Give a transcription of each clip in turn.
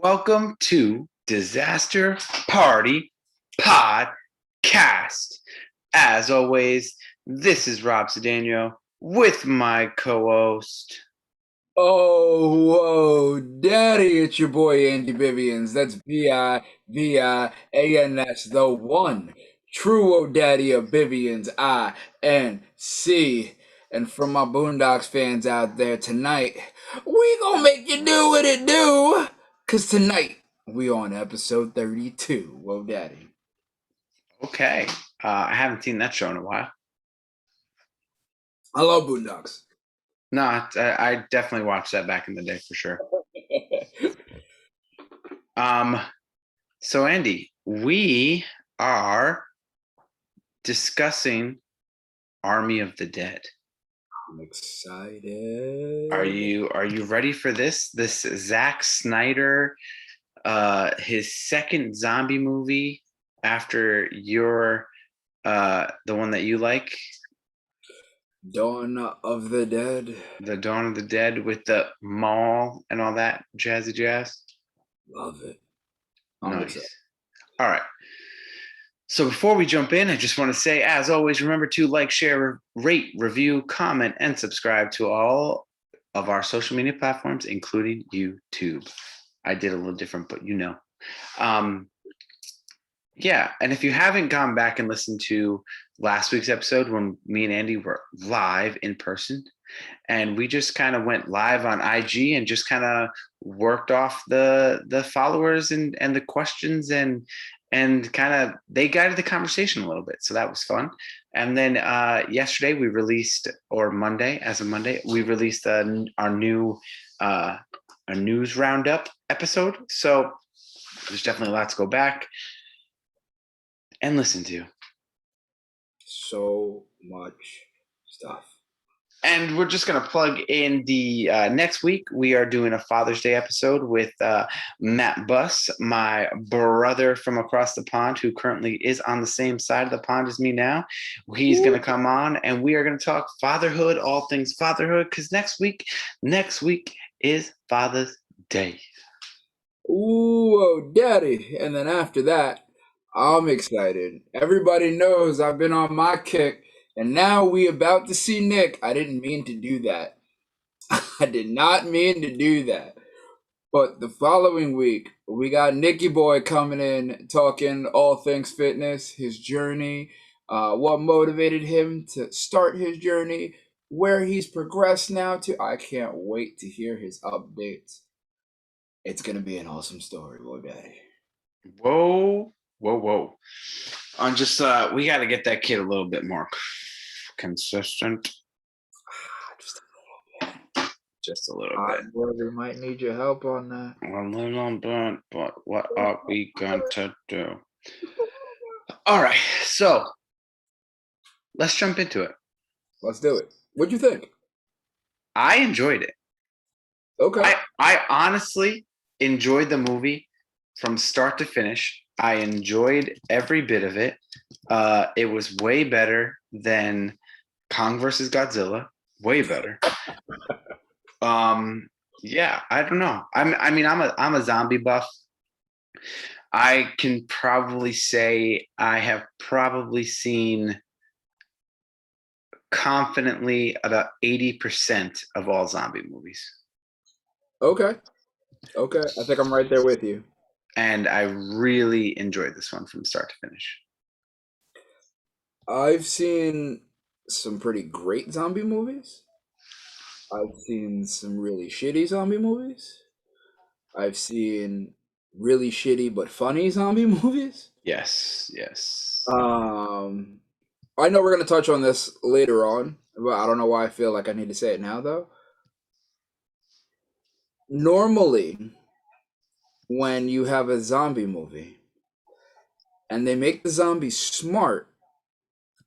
Welcome to Disaster Party Podcast. As always, this is Rob Cedeno with my co-host. Oh, whoa, Daddy, it's your boy Andy Vivians. That's Vivians, the one true Daddy of Vivians, INC. And for my Boondocks fans out there tonight, we gonna make you do what it do. Cause tonight, we on episode 32, Whoa Daddy. Okay, I haven't seen that show in a while. I love Boondocks. No, I definitely watched that back in the day for sure. So Andy, we are discussing Army of the Dead. I'm excited. Are you ready for this? This Zack Snyder, his second zombie movie after your the one that you like, Dawn of the Dead. the Dawn of the Dead with the mall and all that jazzy jazz. Love it. Nice. All right. So before we jump in, I just want to say, as always, remember to like, share, rate, review, comment, and subscribe to all of our social media platforms, including YouTube. I did a little different, but you know. Yeah, and if you haven't gone back and listened to last week's episode when me and Andy were live in person, and we just kind of went live on IG and just kind of worked off the followers and the questions and kind of they guided the conversation a little bit, so that was fun. And then yesterday we released, or Monday, as of Monday, we released our new a news roundup episode. So there's definitely a lot to go back and listen to. So much stuff. And we're just going to plug in the next week. We are doing a Father's Day episode with Matt Buss, my brother from across the pond, who currently is on the same side of the pond as me now. He's going to come on, and we are going to talk fatherhood, all things fatherhood, because next week is Father's Day. Ooh, oh, Daddy. And then after that, I'm excited. Everybody knows I've been on my kick, and now we about to see Nick. I didn't mean to do that. I did not mean to do that. But the following week, we got Nicky Boy coming in, talking all things fitness, his journey, what motivated him to start his journey, where he's progressed now to. I can't wait to hear his updates. It's gonna be an awesome story, boy, Daddy. Whoa. On just we got to get that kid a little bit more consistent. Just a little bit. Brother might need your help on that. A little bit, but what are we going to do? All right, so let's jump into it. Let's do it. What'd you think? I enjoyed it. Okay. I honestly enjoyed the movie from start to finish. I enjoyed every bit of it. It was way better than Kong versus Godzilla. Way better. Yeah, I don't know. I'm a zombie buff. I can probably say I have probably seen confidently about 80% of all zombie movies. Okay. I think I'm right there with you. And I really enjoyed this one from start to finish. I've seen some pretty great zombie movies. I've seen some really shitty zombie movies. I've seen really shitty but funny zombie movies. Yes. I know we're gonna touch on this later on, but I don't know why I feel like I need to say it now though. Normally, when you have a zombie movie and they make the zombies smart,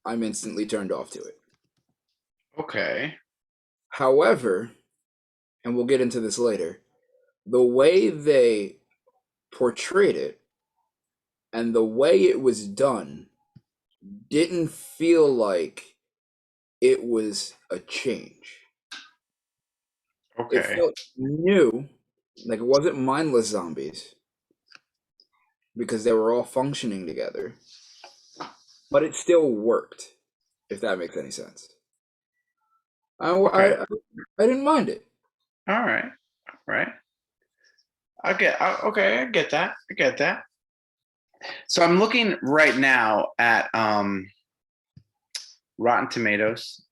I'm instantly turned off to it. Okay. However, and we'll get into this later, the way they portrayed it and the way it was done didn't feel like it was a change. It Okay. felt new, Like it wasn't mindless zombies because they were all functioning together, but it still worked. If that makes any sense. I Okay. I, I I didn't mind it. All right. All right. Okay, I get that. I get that. So I'm looking right now at Rotten Tomatoes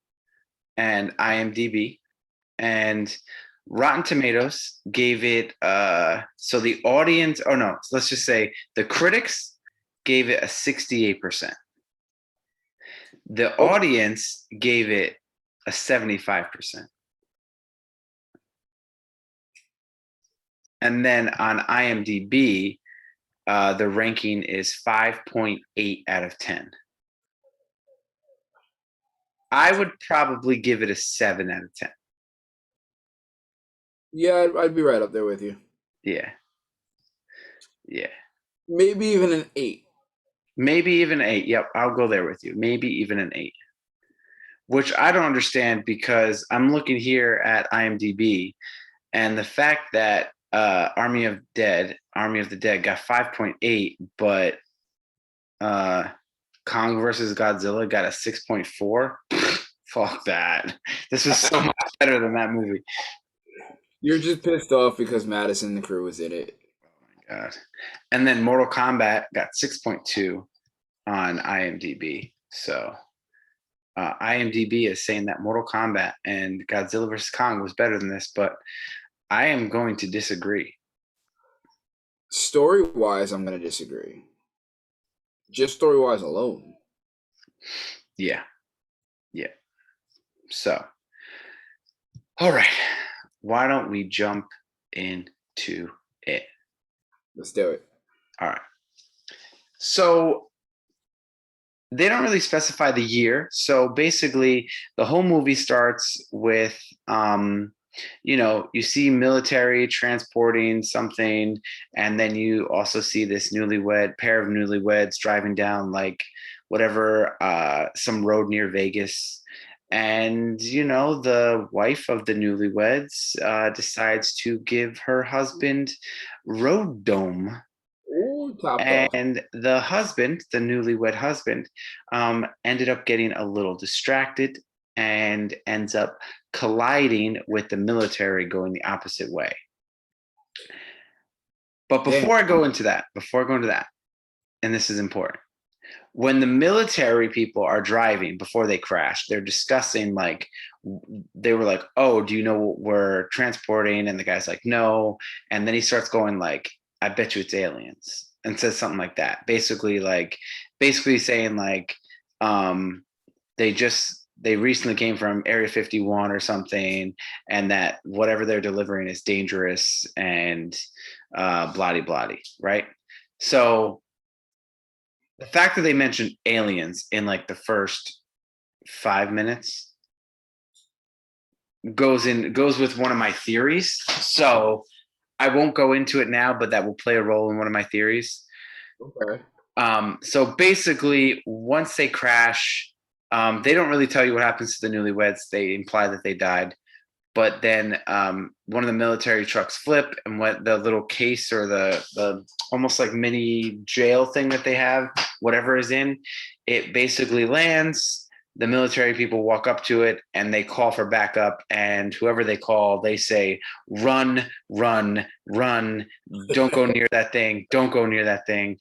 and IMDb, and Rotten Tomatoes gave it so the audience, oh no, let's just say the critics gave it a 68%. The Oh, audience gave it a 75%. And then on IMDb, the ranking is 5.8 out of 10. I would probably give it a 7 out of 10. yeah, I'd be right up there with you. Yeah. Yeah. Maybe even an 8. Maybe even 8. Yep, I'll go there with you. Maybe even an 8. Which I don't understand because I'm looking here at IMDb and the fact that Army of the Dead got 5.8, but uh, Kong versus Godzilla got a 6.4. Fuck that. This was so much better than that movie. You're just pissed off because Madison the crew was in it. God. And then Mortal Kombat got 6.2 on IMDb. So IMDb is saying that Mortal Kombat and Godzilla vs. Kong was better than this, but I am going to disagree. Story wise, I'm gonna disagree. Just story wise alone. Yeah. Yeah. So, all right. Why don't we jump into it? Let's do it. All right. So, they don't really specify the year. So basically, the whole movie starts with, you see military transporting something, and then you also see this pair of newlyweds driving down like whatever, some road near Vegas. And the wife of the newlyweds decides to give her husband road dome, Ooh, top off. and the husband, the newlywed husband, ended up getting a little distracted and ends up colliding with the military going the opposite way. But Damn. before I go into that, and this is important, when the military people are driving before they crash, they're discussing like, they were like, "Oh, do you know what we're transporting?" And the guy's like, "No." And then he starts going like, "I bet you it's aliens," and says something like that. Basically saying like, um, they recently came from Area 51 or something, and that whatever they're delivering is dangerous and bloody bloody, right? So the fact that they mentioned aliens in like the first 5 minutes goes with one of my theories. So I won't go into it now, but that will play a role in one of my theories. Okay. So basically, once they crash, they don't really tell you what happens to the newlyweds. They imply that they died, but then one of the military trucks flip, and what the little case or the almost like mini jail thing that they have, whatever is in it, basically lands. The military people walk up to it and they call for backup, and whoever they call, they say, "Run, run, run! Don't go near that thing! Don't go near that thing!"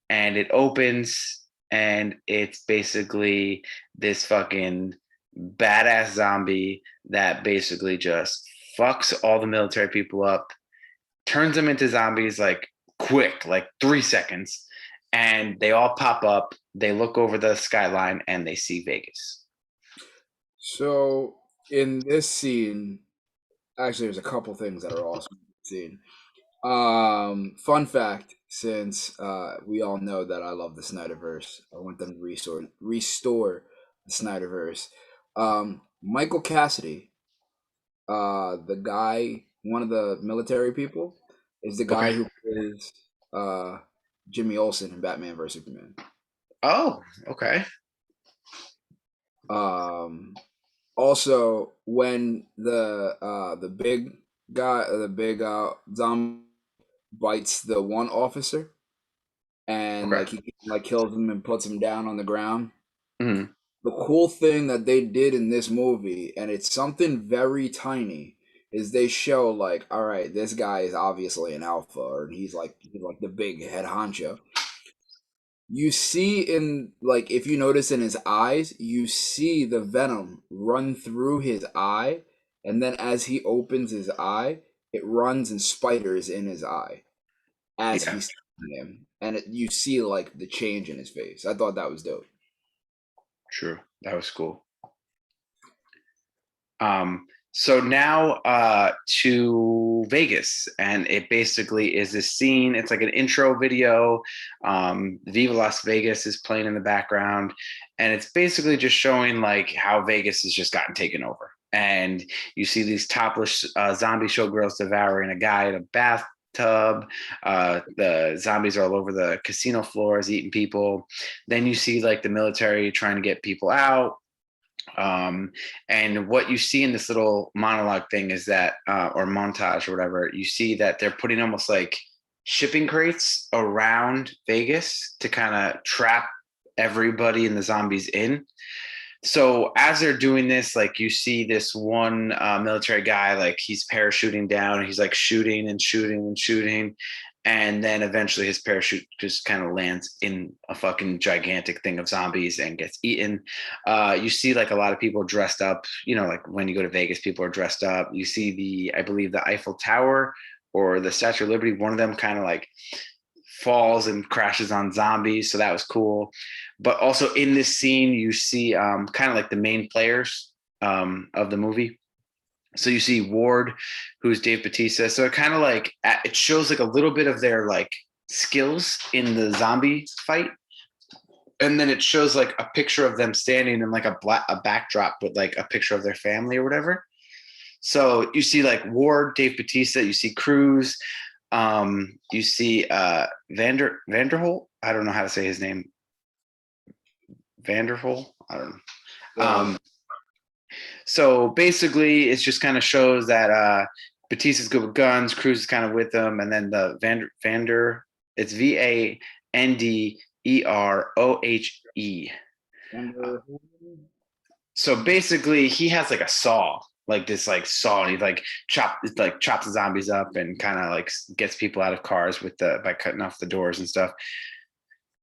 And it opens, and it's basically this fucking badass zombie that basically just fucks all the military people up, turns them into zombies like quick, like 3 seconds, and they all pop up. They look over the skyline and they see Vegas. So in this scene, actually, there's a couple things that are awesome in the scene. Fun fact, since we all know that I love the Snyderverse, I want them to restore the Snyderverse. Michael Cassidy, the guy, one of the military people, is the Okay. guy who plays uh Jimmy Olsen in Batman vs Superman. Oh, okay. Um, Also, when the big guy, the big zombie bites the one officer, and Okay. like he like kills him and puts him down on the ground. Mhm. The cool thing that they did in this movie, and it's something very tiny, is they show like, all right, this guy is obviously an alpha, or he's like the big head honcho. You see in like if you notice in his eyes, you see the venom run through his eye, and then as he opens his eye, it runs and spiders in his eye as Yeah, he's stabbing him, and you see like the change in his face. I thought that was dope. true. That was cool. So now to Vegas, and it basically is this scene. It's like an intro video. Viva Las Vegas is playing in the background, and it's basically just showing like how Vegas has just gotten taken over. And you see these topless zombie showgirls devouring a guy in a bathtub. The zombies are all over the casino floors eating people. Then you see like the military trying to get people out. And what you see in this little monologue thing is that, or montage or whatever, you see that they're putting almost like shipping crates around Vegas to kind of trap everybody and the zombies in. So as they're doing this, like you see this one military guy, like he's parachuting down, and he's like shooting and shooting and shooting, and then eventually his parachute just kind of lands in a fucking gigantic thing of zombies and gets eaten. You see like a lot of people dressed up, like when you go to Vegas, people are dressed up. You see I believe the Eiffel Tower or the Statue of Liberty, one of them kind of like falls and crashes on zombies. So that was cool. But also in this scene, you see kind of like the main players of the movie. So you see Ward, who's Dave Bautista. So it kind of like it shows like a little bit of their like skills in the zombie fight. And then it shows like a picture of them standing in like a backdrop with like a picture of their family or whatever. So you see like Ward, Dave Bautista, you see Cruz, you see Vanderholt. I don't know how to say his name. Vanderholt. I don't know. Uh, So basically, it just kind of shows that Batista's good with guns, Cruz is kind of with them, and then the Vander, it's Vanderohe. and, So basically, he has like a saw, like this like saw, and he chops the zombies up and kind of like gets people out of cars by cutting off the doors and stuff.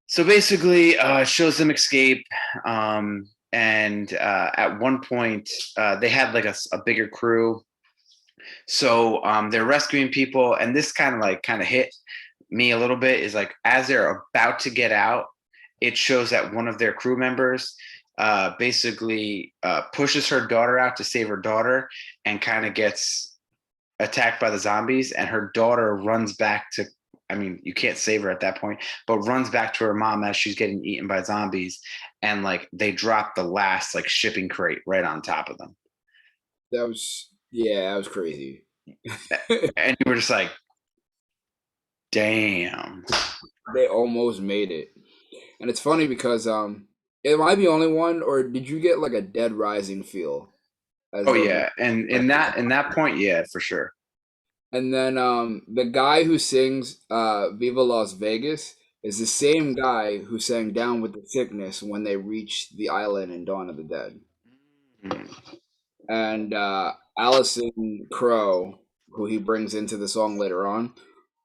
So basically, shows them escape. And at one point, they had like a bigger crew. So they're rescuing people. And this kind of hit me a little bit is like as they're about to get out, it shows that one of their crew members basically pushes her daughter out to save her daughter and kind of gets attacked by the zombies. And her daughter runs back to, I mean, you can't save her at that point, but runs back to her mom as she's getting eaten by zombies. And like they drop the last like shipping crate right on top of them. that was crazy. And you were just like, damn. They almost made it. And it's funny because am I the only one, or did you get like a Dead Rising feel as Oh those were yeah. And like, in that point, yeah, for sure. and then the guy who sings Viva Las Vegas is the same guy who sang Down with the Sickness when they reached the island in Dawn of the Dead. Mhm. And Allison Crowe, who he brings into the song later on,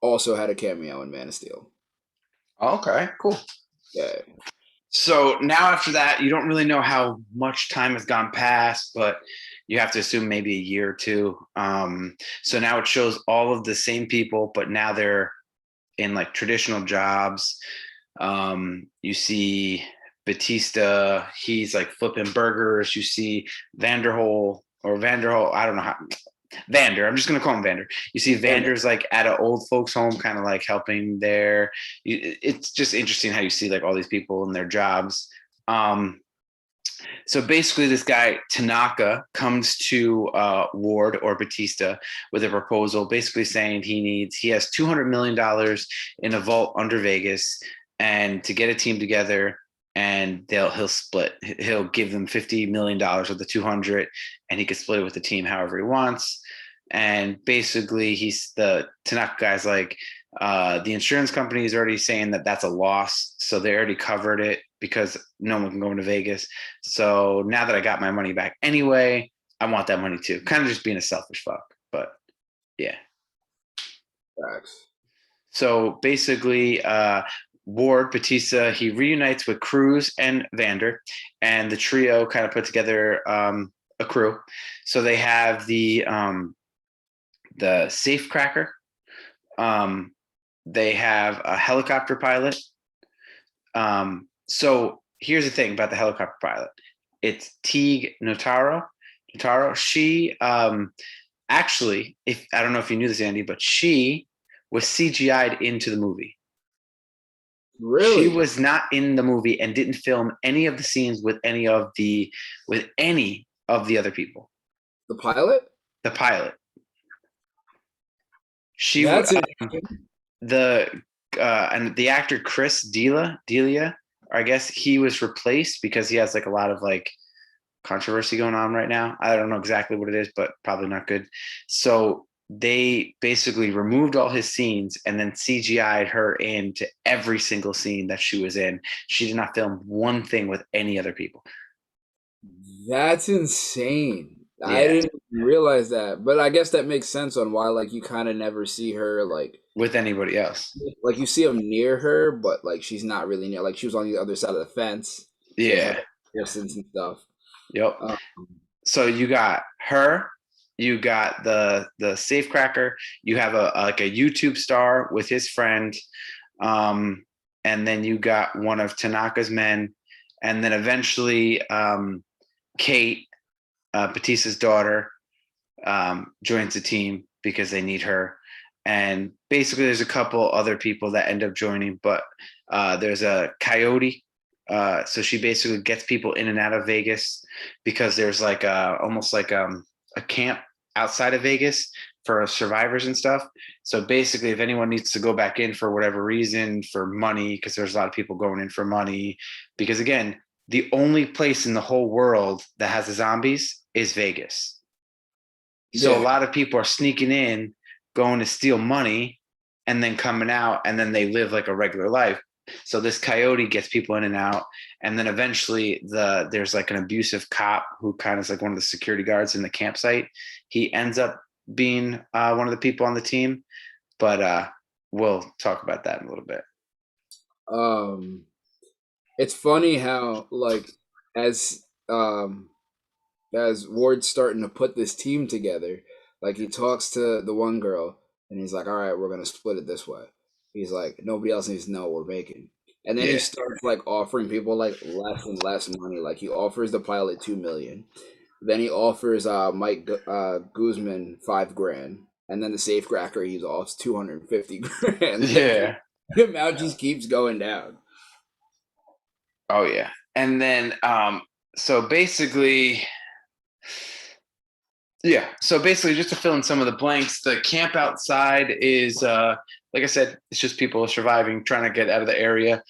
also had a cameo in Man of Steel. Okay, cool. Yeah. So now after that, you don't really know how much time has gone past, but you have to assume maybe a year or two. So now it shows all of the same people, but now they're in like traditional jobs. You see Batista, he's like flipping burgers. You see Vanderhole, I don't know how. Vander, I'm just gonna call him Vander. You see And Vander's like at an old folks home, kind of like helping there. It's just interesting how you see like all these people in their jobs. Um, so basically, this guy Tanaka comes to Ward or Batista with a proposal, basically saying he has $200 million in a vault under Vegas, and to get a team together, and he'll split. He'll give them $50 million of the 200, and he can split it with the team however he wants. And basically, the Tanaka guy's like, the insurance company is already saying that that's a loss, so they already covered it because no one can go into Vegas. So now that I got my money back anyway, I want that money too. Kind of just being a selfish fuck, but yeah. Facts. So basically, Ward Batista he reunites with Cruz and Vander, and the trio kind of put together a crew. So they have the safecracker. Um, they have a helicopter pilot. So here's the thing about the helicopter pilot. It's Teague Notaro. Notaro. She actually, if I don't know if you knew this, Andy, but she was CGI'd into the movie. She Really? was not in the movie and didn't film any of the scenes with any of the other people. The pilot? The pilot. She That's it. the and the actor Chris Delia, I guess he was replaced because he has like a lot of like controversy going on right now. I don't know exactly what it is, but probably not good. So they basically removed all his scenes and then CGI'd her into every single scene that she was in. She did not film one thing with any other people. That's insane. I Yeah, didn't realize that, but I guess that makes sense on why like you kind of never see her with anybody else. like you see them near her, but like she's not really near. Like she was on the other side of the fence. She had Yeah. like distance and stuff. Yep. Um, So you got her, you got the safecracker, you have a like a YouTube star with his friend, and then you got one of Tanaka's men, and then eventually Kate, Batista's daughter, joins the team because they need her. And basically, there's a couple other people that end up joining, but there's a coyote. So she basically gets people in and out of Vegas because there's like almost like a camp outside of Vegas for survivors and stuff. So basically, if anyone needs to go back in for whatever reason, for money, because there's a lot of people going in for money, because again, the only place in the whole world that has the zombies is Vegas. So a yeah, lot of people are sneaking in, going to steal money, and then coming out, and then they live like a regular life. So this coyote gets people in and out, and then eventually there's like an abusive cop who kind of is like one of the security guards in the campsite. He ends up being one of the people on the team, but we'll talk about that in a little bit. um, it's funny how like as um as Ward's starting to put this team together, like he talks to the one girl and he's like, "All right, we're gonna split it this way." He's like, "Nobody else needs to know what we're making." And then he Yeah, starts like offering people like less and less money. Like he offers the pilot 2 million, then he offers Mike Guzman 5 grand, and then the safecracker he's off 250 grand. Like yeah, the amount just keeps going down. oh yeah. And then so basically yeah. So basically, just to fill in some of the blanks, the camp outside is, like I said, it's just people surviving, trying to get out of the area.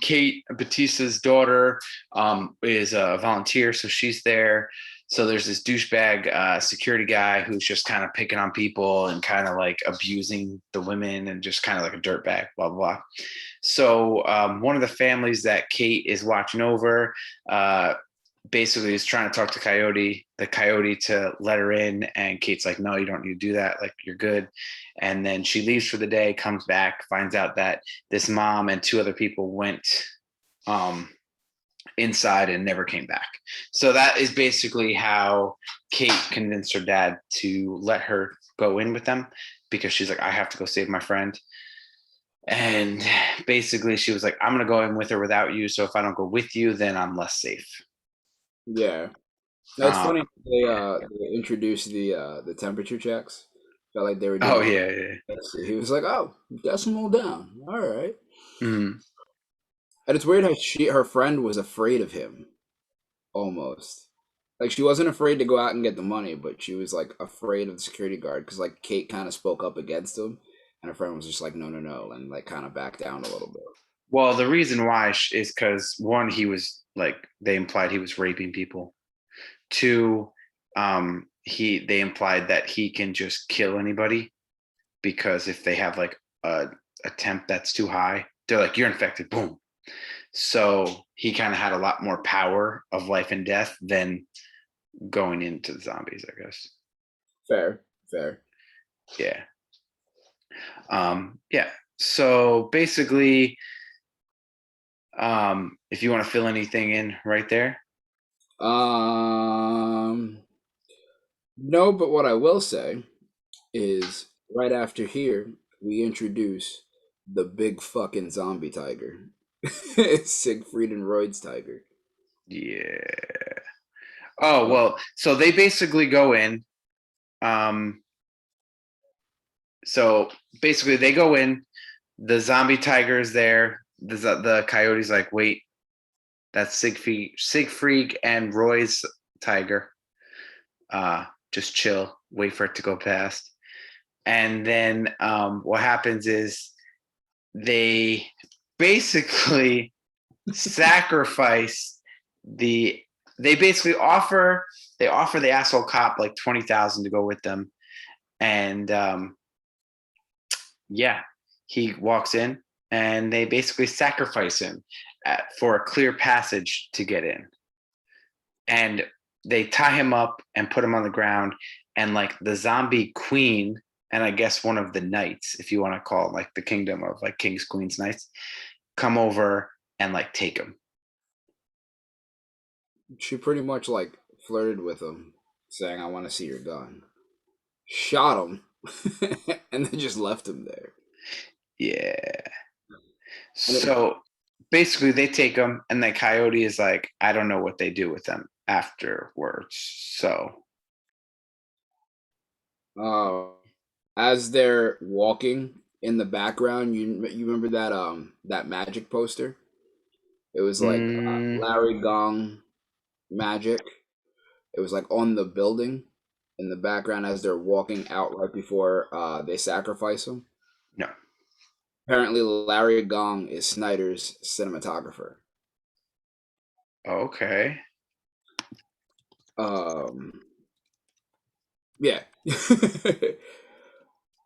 Kate Batista's daughter is a volunteer, so she's there. So there's this douchebag security guy who's just kind of picking on people and kind of like abusing the women and just kind of like a dirtbag, blah, blah, blah. So one of the families that Kate is watching over, basically is trying to talk to the coyote to let her in, and Kate's like, no, you don't need to do that, like you're good. And then she leaves for the day, comes back, finds out that this mom and two other people went um inside and never came back. So that is basically how Kate convinced her dad to let her go in with them, because she's like, I have to go save my friend. And basically she was like, I'm going to go in with her without you, so if I don't go with you, then I'm less safe. Yeah. That's um, funny. They introduced the temperature checks. Felt like they were oh doing it. yeah, yeah. He was like, "Oh, decimal down. All right." Mhm. And it's weird how her friend was afraid of him almost. Like she wasn't afraid to go out and get the money, but she was like afraid of the security guard because like Kate kind of spoke up against him, and her friend was just like, "No, no, no," and like kind of backed down a little bit. Well, the reason why is because one, he was like, they implied he was raping people. Two, they implied that he can just kill anybody because if they have like a temp that's too high, they're like, you're infected, boom. So he kind of had a lot more power of life and death than going into the zombies, I guess. Fair, fair. Yeah. Yeah. So basically, if you want to fill anything in right there. No, but what I will say is right after here, we introduce the big fucking zombie tiger. Siegfried and Roy's tiger. Yeah. Oh, Uh, well, so they basically go in. Um, so basically they go in, the zombie tiger is there. The coyote's like, wait, that's Siegfried and Roy's tiger. Just chill, wait for it to go past. And then what happens is they basically sacrifice the they basically offer the asshole cop like 20,000 to go with them. And yeah, he walks in and they basically sacrifice him for a clear passage to get in. And they tie him up and put him on the ground. And like the zombie queen, and I guess one of the knights, if you want to call it like the kingdom of like kings, queens, knights, come over and like take him. she pretty much like flirted with him, saying, "I want to see your gun." Shot him, and then just left him there. Yeah. And it, So basically, they take them, and the coyote is like, I don't know what they do with them afterwards. So, uh, as they're walking in the background, you remember that that magic poster? It was like mm, Larry Gong magic. It was like on the building in the background as they're walking out right before they sacrifice him. no. Apparently, Larry Gong is Snyder's cinematographer. Okay. Um, yeah.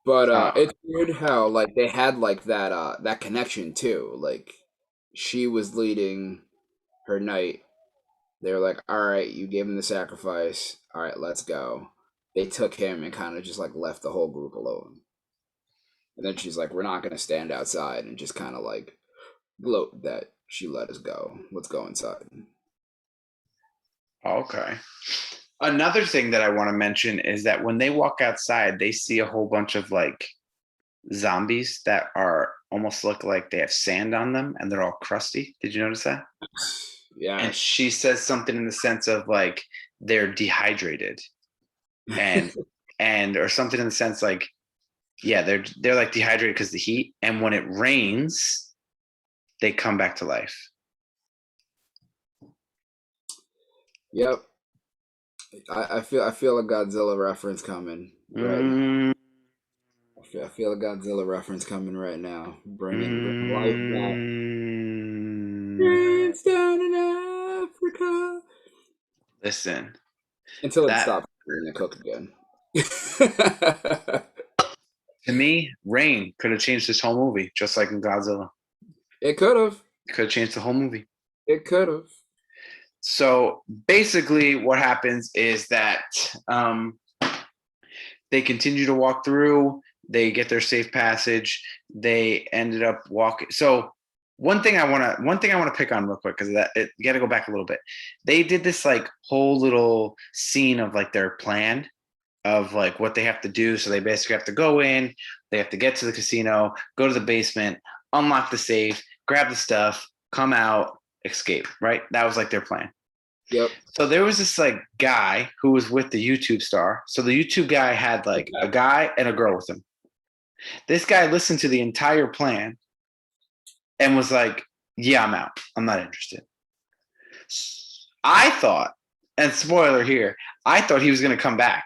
But Uh, it's weird how like they had like that connection too. Like she was leading her knight. They were like, "All right, you gave him the sacrifice. All right, let's go." They took him and kind of just like left the whole group alone. And then she's like, "We're not gonna stand outside," and just kind of like gloat that she let us go. Let's go inside. okay. Another thing that I want to mention is that when they walk outside, they see a whole bunch of like zombies that are almost look like they have sand on them and they're all crusty. Did you notice that? And Yes. she says something in the sense of like they're dehydrated and or something in the sense like yeah, they're like dehydrated because the heat, and when it rains, they come back to life. Yep. I feel a Godzilla reference coming right now. Mm, I feel a Godzilla reference coming right now. Bring life back. mm, It's down in Africa. listen, Until it that stops and then cook again. to me, rain could have changed this whole movie, just like in Godzilla. It could have. Could have changed the whole movie. It could have. So basically, what happens is that they continue to walk through. They get their safe passage. They ended up walking. So one thing I want to pick on real quick because you got to go back a little bit. They did this like whole little scene of like their plan of like what they have to do. So they basically have to go in. They have to get to the casino, go to the basement, unlock the safe, grab the stuff, come out, escape. Right? That was like their plan. Yep. So there was this like guy who was with the YouTube star. So the YouTube guy had like a guy and a girl with him. This guy listened to the entire plan and was like, "Yeah, I'm out. I'm not interested." I thought, and spoiler here, I thought he was going to come back.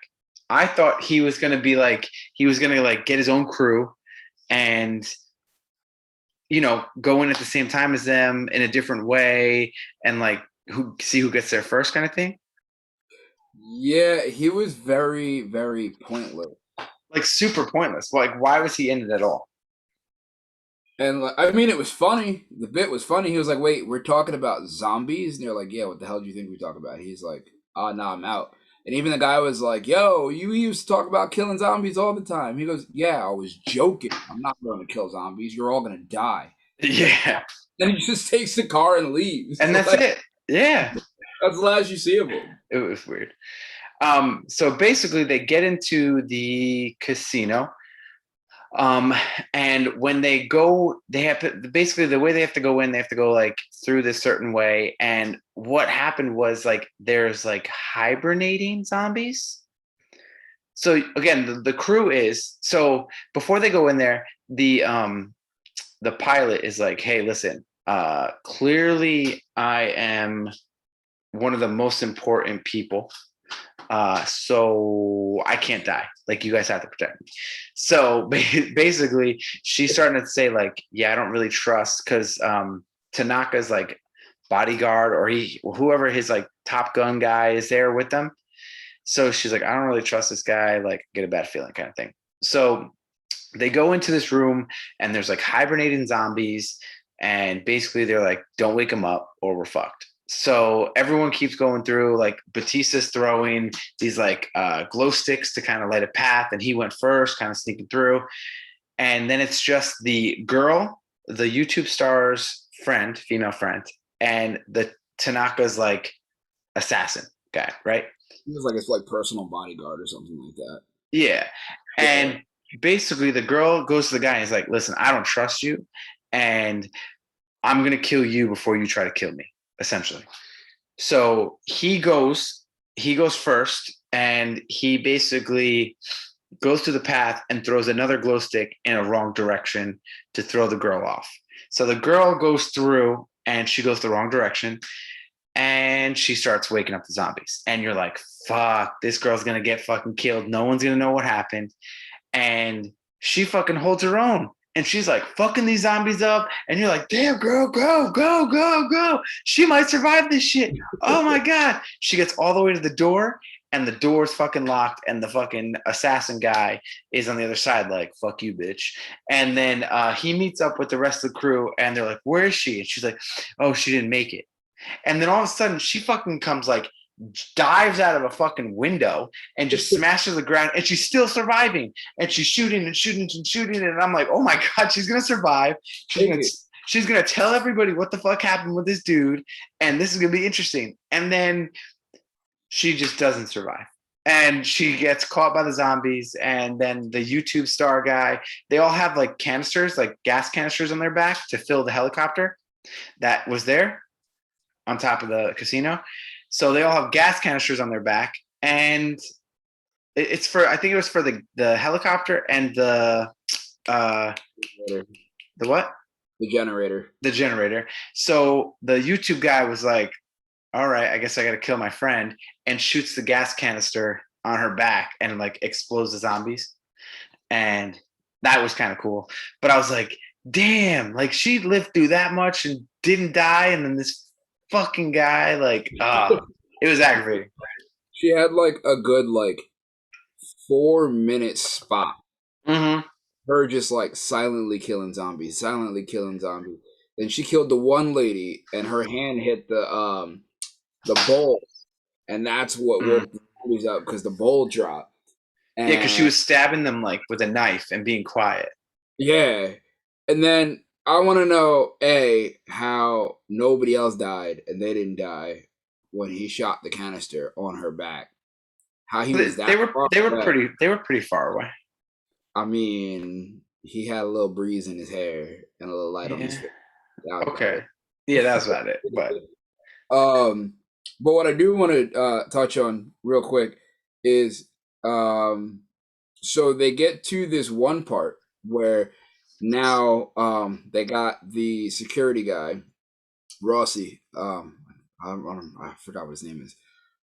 I thought he was going to be like he was going to like get his own crew and go in at the same time as them in a different way and like who gets there first kind of thing. Yeah, he was very, very pointless. Like super pointless. Like why was he in it at all? And like, I mean, it was funny. The bit was funny. He was like, "Wait, we're talking about zombies?" And you're like, "Yeah, what the hell do you think we talk about?" He's like, "Ah, nah, I'm out." And even the guy was like, "Yo, you used to talk about killing zombies all the time." He goes, "Yeah, I was joking. I'm not going to kill zombies. You're all going to die." Then, Yeah. then he just takes the car and leaves. And that's Like it. Yeah. that's the last you see of him. It was weird. So basically they get into the casino. Um, and when they go, they have to basically the way they have to go in, they have to go like through this certain way. And what happened was like there's like hibernating zombies. So again, the crew is so before they go in there, the pilot is like, hey, listen, clearly I am one of the most important people. So I can't die. Like you guys have to protect me. So basically, she's starting to say like, yeah, I don't really trust because Tanaka's like bodyguard or whoever his like Top Gun guy is there with them. So she's like, I don't really trust this guy. Like, get a bad feeling, kind of thing. So they go into this room and there's like hibernating zombies, and basically they're like, don't wake them up or we're fucked. So everyone keeps going through, like Batista's throwing these like glow sticks to kind of light a path, and he went first, kind of sneaking through. And then it's just the girl, the YouTube star's friend, female friend, and the Tanaka's like assassin guy, right? He was like his like personal bodyguard or something like that. Yeah. Yeah. And basically the girl goes to the guy and is like, listen, I don't trust you. And I'm gonna kill you before you try to kill me, essentially. So he goes first, and he basically goes to the path and throws another glow stick in a wrong direction to throw the girl off. So the girl goes through and she goes the wrong direction, and she starts waking up the zombies. And you're like, fuck, this girl's gonna get fucking killed. No one's gonna know what happened. And she fucking holds her own. And she's like fucking these zombies up. And you're like, damn, girl, go, go, go, go. She might survive this shit. Oh my God. She gets all the way to the door, and the door's fucking locked. And the fucking assassin guy is on the other side, like, fuck you, bitch. And then he meets up with the rest of the crew, and they're like, where is she? And she's like, oh, she didn't make it. And then all of a sudden, she fucking comes like, dives out of a fucking window and just smashes the ground, and she's still surviving, and she's shooting and shooting and shooting, and I'm like, oh my God, she's gonna survive. She's gonna tell everybody what the fuck happened with this dude, and this is gonna be interesting. And then she just doesn't survive, and she gets caught by the zombies. And then the YouTube star guy, they all have like canisters, like gas canisters on their back to fill the helicopter that was there on top of the casino. So they all have gas canisters on their back, and it's for, I think it was for the helicopter and uh the what? The generator. The generator. So the YouTube guy was like, all right, I guess I got to kill my friend, and shoots the gas canister on her back and like explodes the zombies. And that was kind of cool. But I was like, damn, like she lived through that much and didn't die. And then this fucking guy, like, it was aggravating. She had like a good like 4 minute spot. Mm-hmm. Her just like silently killing zombies, silently killing zombies. Then she killed the one lady, and her hand hit the bowl, and that's what Mm. woke the zombies up because the bowl dropped. Yeah, because she And was stabbing them like with a knife and being quiet. yeah, and then I want to know a how nobody else died and they didn't die when he shot the canister on her back. How he They, was that far away. they were pretty far away. I mean, he had a little breeze in his hair and a little light on his Yeah. face. That was about Okay. Yeah, that's about it. But it. But what I do want to touch on real quick is so they get to this one part where now they got the security guy Rossi. I forgot what his name is.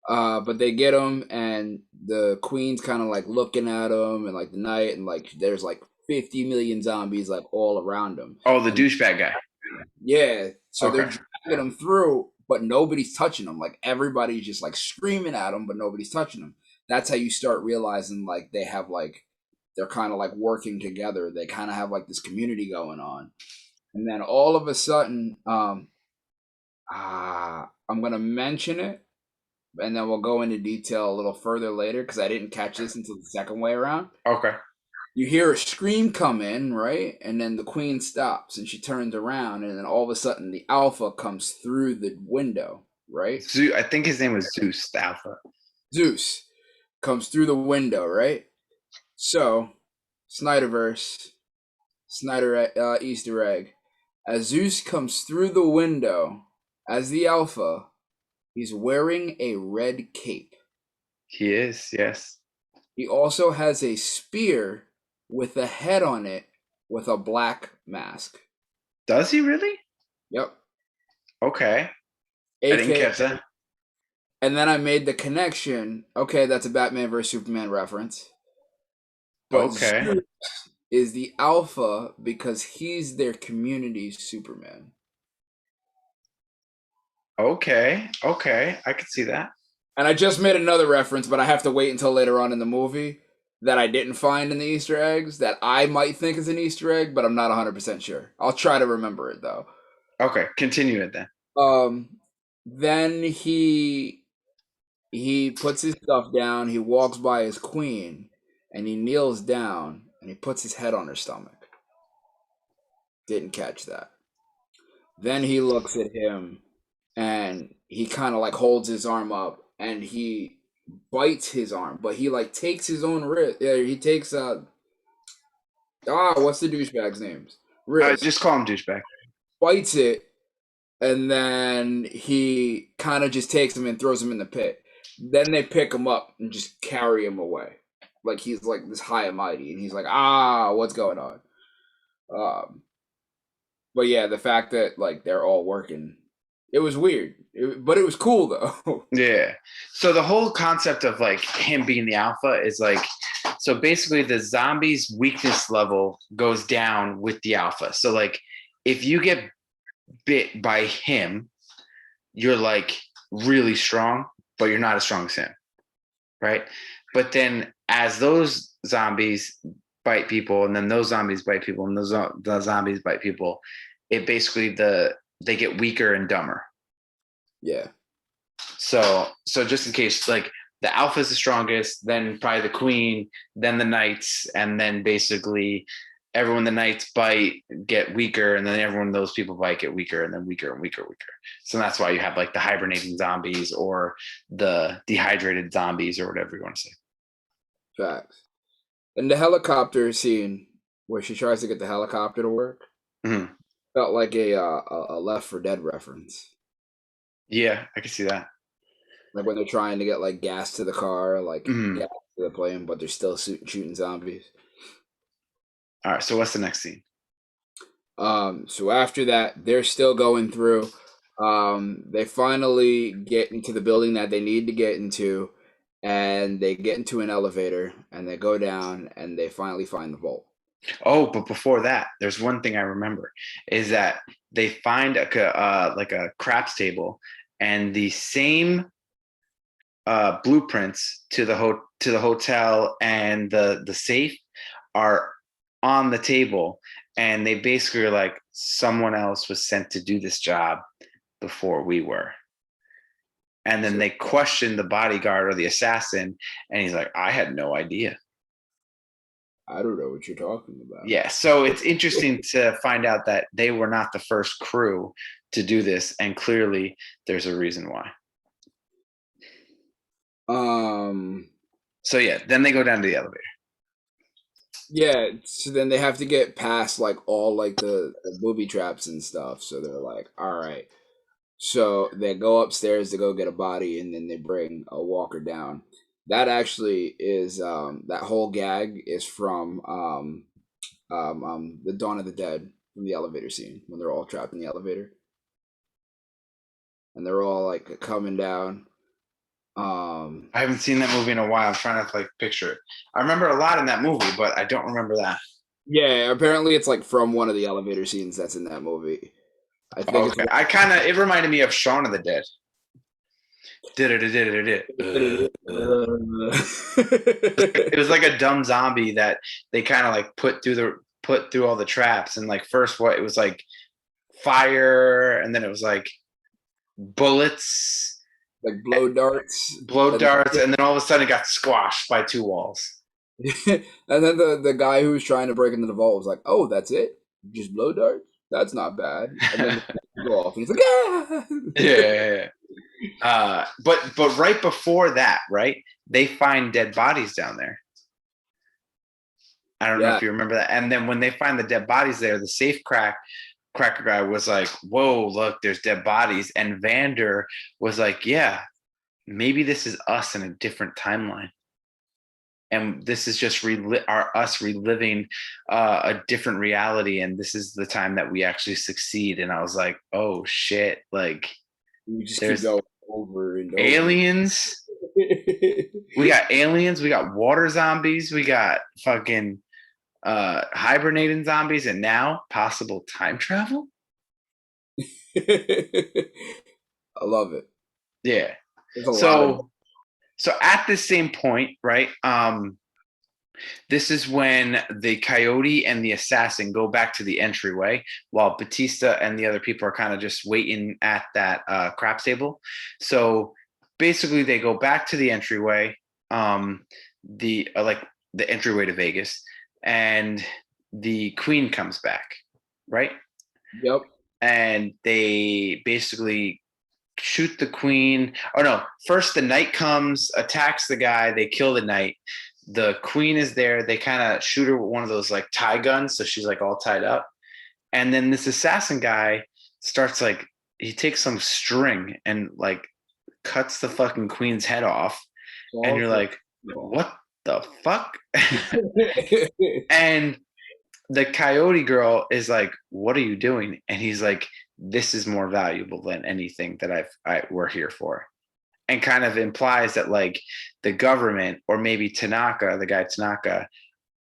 But they get him, and the queen's kind of like looking at him, and like the night, and like there's like 50 million zombies like all around him, oh, the and douchebag guy. yeah, so they're Okay. dragging him through, but nobody's touching them. Like everybody's just like screaming at them, but nobody's touching them. That's how you start realizing like they have like they're kind of like working together. They kind of have like this community going on. And then all of a sudden, I'm gonna mention it, and then we'll go into detail a little further later because I didn't catch this until the second way around. Okay. You hear a scream come in, right? And then the queen stops and she turns around, and then all of a sudden the alpha comes through the window, right? I think his name was Zeus, the Alpha. Zeus comes through the window, right? So, Snyderverse, Snyder Easter egg. As Zeus comes through the window as the alpha, he's wearing a red cape. He is, yes. He also has a spear with a head on it with a black mask. Does he really? Yep. Okay. I AKA, didn't catch that. and then I made the connection. Okay, that's a Batman vs Superman reference. But Okay. Zeus is the alpha because he's their community Superman. Okay. Okay. I could see that. And I just made another reference, but I have to wait until later on in the movie that I didn't find in the Easter eggs that I might think is an Easter egg, but I'm not 100% sure. I'll try to remember it though. Okay. Continue it then. Then he puts his stuff down, he walks by his queen, and he kneels down and he puts his head on her stomach. Didn't catch that. Then he looks at him and he kind of like holds his arm up and he bites his arm, but he like takes his own wrist. Yeah, he takes what's the douchebag's name? Wrist. Just call him douchebag. Bites it, and then he kind of just takes him and throws him in the pit. Then they pick him up and just carry him away, like he's like this high and mighty, and he's like, what's going on? But yeah, the fact that like they're all working, it was weird, but it was cool though. Yeah. So the whole concept of like him being the alpha is like, so basically the zombie's weakness level goes down with the alpha. So like if you get bit by him, you're like really strong, but you're not as strong as him. Right. But then as those zombies bite people, and then those zombies bite people, and the zombies bite people, it basically they get weaker and dumber. Yeah. So just in case, like the alpha is the strongest, then probably the queen, then the knights, and then basically everyone the knights bite get weaker, and then everyone those people bite get weaker, and then weaker and weaker and weaker. So that's why you have like the hibernating zombies or the dehydrated zombies or whatever you want to say. Facts. And the helicopter scene where she tries to get the helicopter to work felt like a Left 4 Dead reference. Yeah, I can see that. Like when they're trying to get like gas to the car, like gas to the plane, but they're still shooting zombies. All right, so what's the next scene? So after that, they're still going through. They finally get into the building that they need to get into, and they get into an elevator, and they go down, and they finally find the vault. Oh, but before that, there's one thing I remember is that they find like a craps table, and the same blueprints to the hotel and the safe are on the table, and they basically are like someone else was sent to do this job before we were. And then they question the bodyguard or the assassin, and he's like, I had no idea. I don't know what you're talking about. Yeah, so it's interesting to find out that they were not the first crew to do this, and clearly there's a reason why. So yeah, then they go down to the elevator. Yeah, so then they have to get past like all like the booby traps and stuff. So they're like, all right. So they go upstairs to go get a body, and then they bring a walker down. That actually is that whole gag is from the Dawn of the Dead, from the elevator scene when they're all trapped in the elevator, and they're all like coming down. I haven't seen that movie in a while. I'm trying to like picture it. I remember a lot in that movie, but I don't remember that. Yeah, apparently it's like from one of the elevator scenes that's in that movie. I think it's Okay, I kind of it reminded me of Shaun of the Dead. Did it, did it, did it. It was like a dumb zombie that they kind of like put through all the traps and like first what it was like fire and then it was like bullets, like blow darts, blow and darts, and then all of a sudden it got squashed by two walls. and then the guy who was trying to break into the vault was like, "Oh, that's it? Just blow darts? That's not bad." And then the go off, and he's like, "Ah!" Yeah. But right before that, right, they find dead bodies down there. I don't know Yeah, if you remember that. And then when they find the dead bodies there, the cracker guy was like, "Whoa, look, there's dead bodies." And Vander was like, "Yeah, maybe this is us in a different timeline." And this is just us reliving a different reality, and this is the time that we actually succeed. And I was like, "Oh shit!" Like, we just keep there's going over and over. aliens. We got aliens. We got water zombies. We got fucking hibernating zombies, and now possible time travel. I love it. Yeah. There's a lot of So at this same point, right? This is when the coyote and the assassin go back to the entryway while Batista and the other people are kind of just waiting at that craps table. So basically, they go back to the entryway, the like the entryway to Vegas, and the queen comes back, right? yep. And they basically shoot the queen. Oh no, first the knight comes, attacks the guy, they kill the knight. The queen is there. They kind of shoot her with one of those like tie guns, so she's like all tied up. And then this assassin guy starts like he takes some string and like cuts the fucking queen's head off. And you're like, what the fuck? And the coyote girl is like, what are you doing? And he's like, this is more valuable than anything that we're here for. And kind of implies that like the government or maybe Tanaka, the guy Tanaka,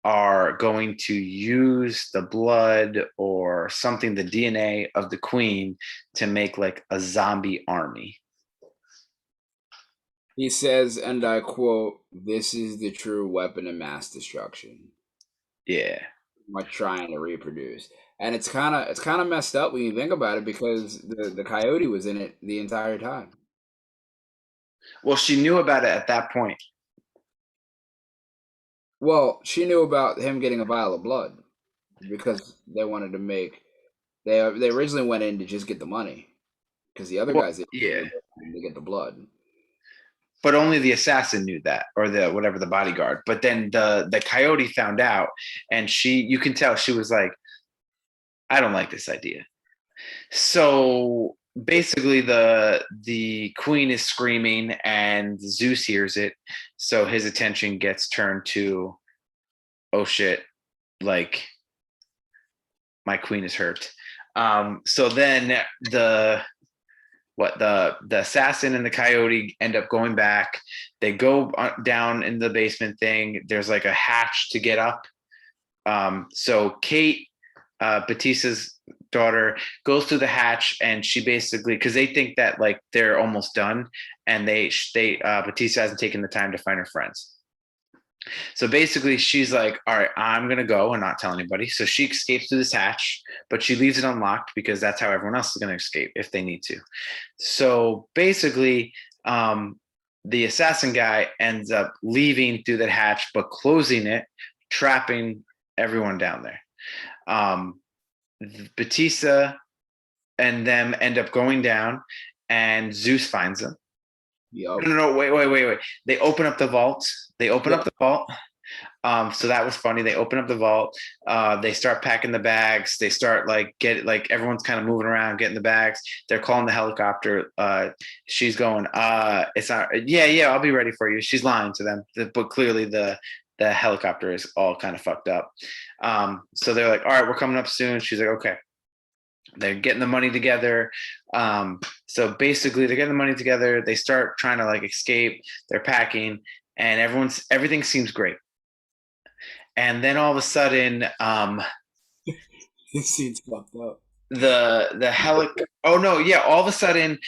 are going to use the blood or something, the DNA of the queen to make like a zombie army. He says, and I quote, "This is the true weapon of mass destruction." Yeah. Like trying to reproduce. And it's kind of messed up when you think about it because the coyote was in it the entire time. Well, she knew about it at that point. Well, she knew about him getting a vial of blood because they wanted to make they originally went in to just get the money because the other Well, guys yeah. to get the blood. But only the assassin knew that, or the whatever the bodyguard. But then the coyote found out, and you can tell she was like, I don't like this idea. So basically the queen is screaming and Zeus hears it, so his attention gets turned to, oh shit, like my queen is hurt. So then the assassin and the coyote end up going back. They go down in the basement thing. There's like a hatch to get up. So Kate, Batista's daughter, goes through the hatch, and she basically, because they think that like they're almost done, and Batista hasn't taken the time to find her friends. So basically, she's like, "All right, I'm gonna go and not tell anybody." So she escapes through this hatch, but she leaves it unlocked because that's how everyone else is gonna escape if they need to. So basically, the assassin guy ends up leaving through that hatch, but closing it, trapping everyone down there. Um, Batista and them end up going down, and Zeus finds them. Yep. No, wait. They open up the vault. They open Yep. up the vault. So that was funny. They open up the vault. They start packing the bags. They start everyone's kind of moving around, getting the bags. They're calling the helicopter. She's going, it's not. Yeah, I'll be ready for you. She's lying to them, but clearly the helicopter is all kind of fucked up. So they're like, all right, we're coming up soon. She's like, okay. They're getting the money together. So basically, they're getting the money together. They start trying to like escape. They're packing, and everything seems great. And then all of a sudden, This scene's fucked up. the oh no, yeah, all of a sudden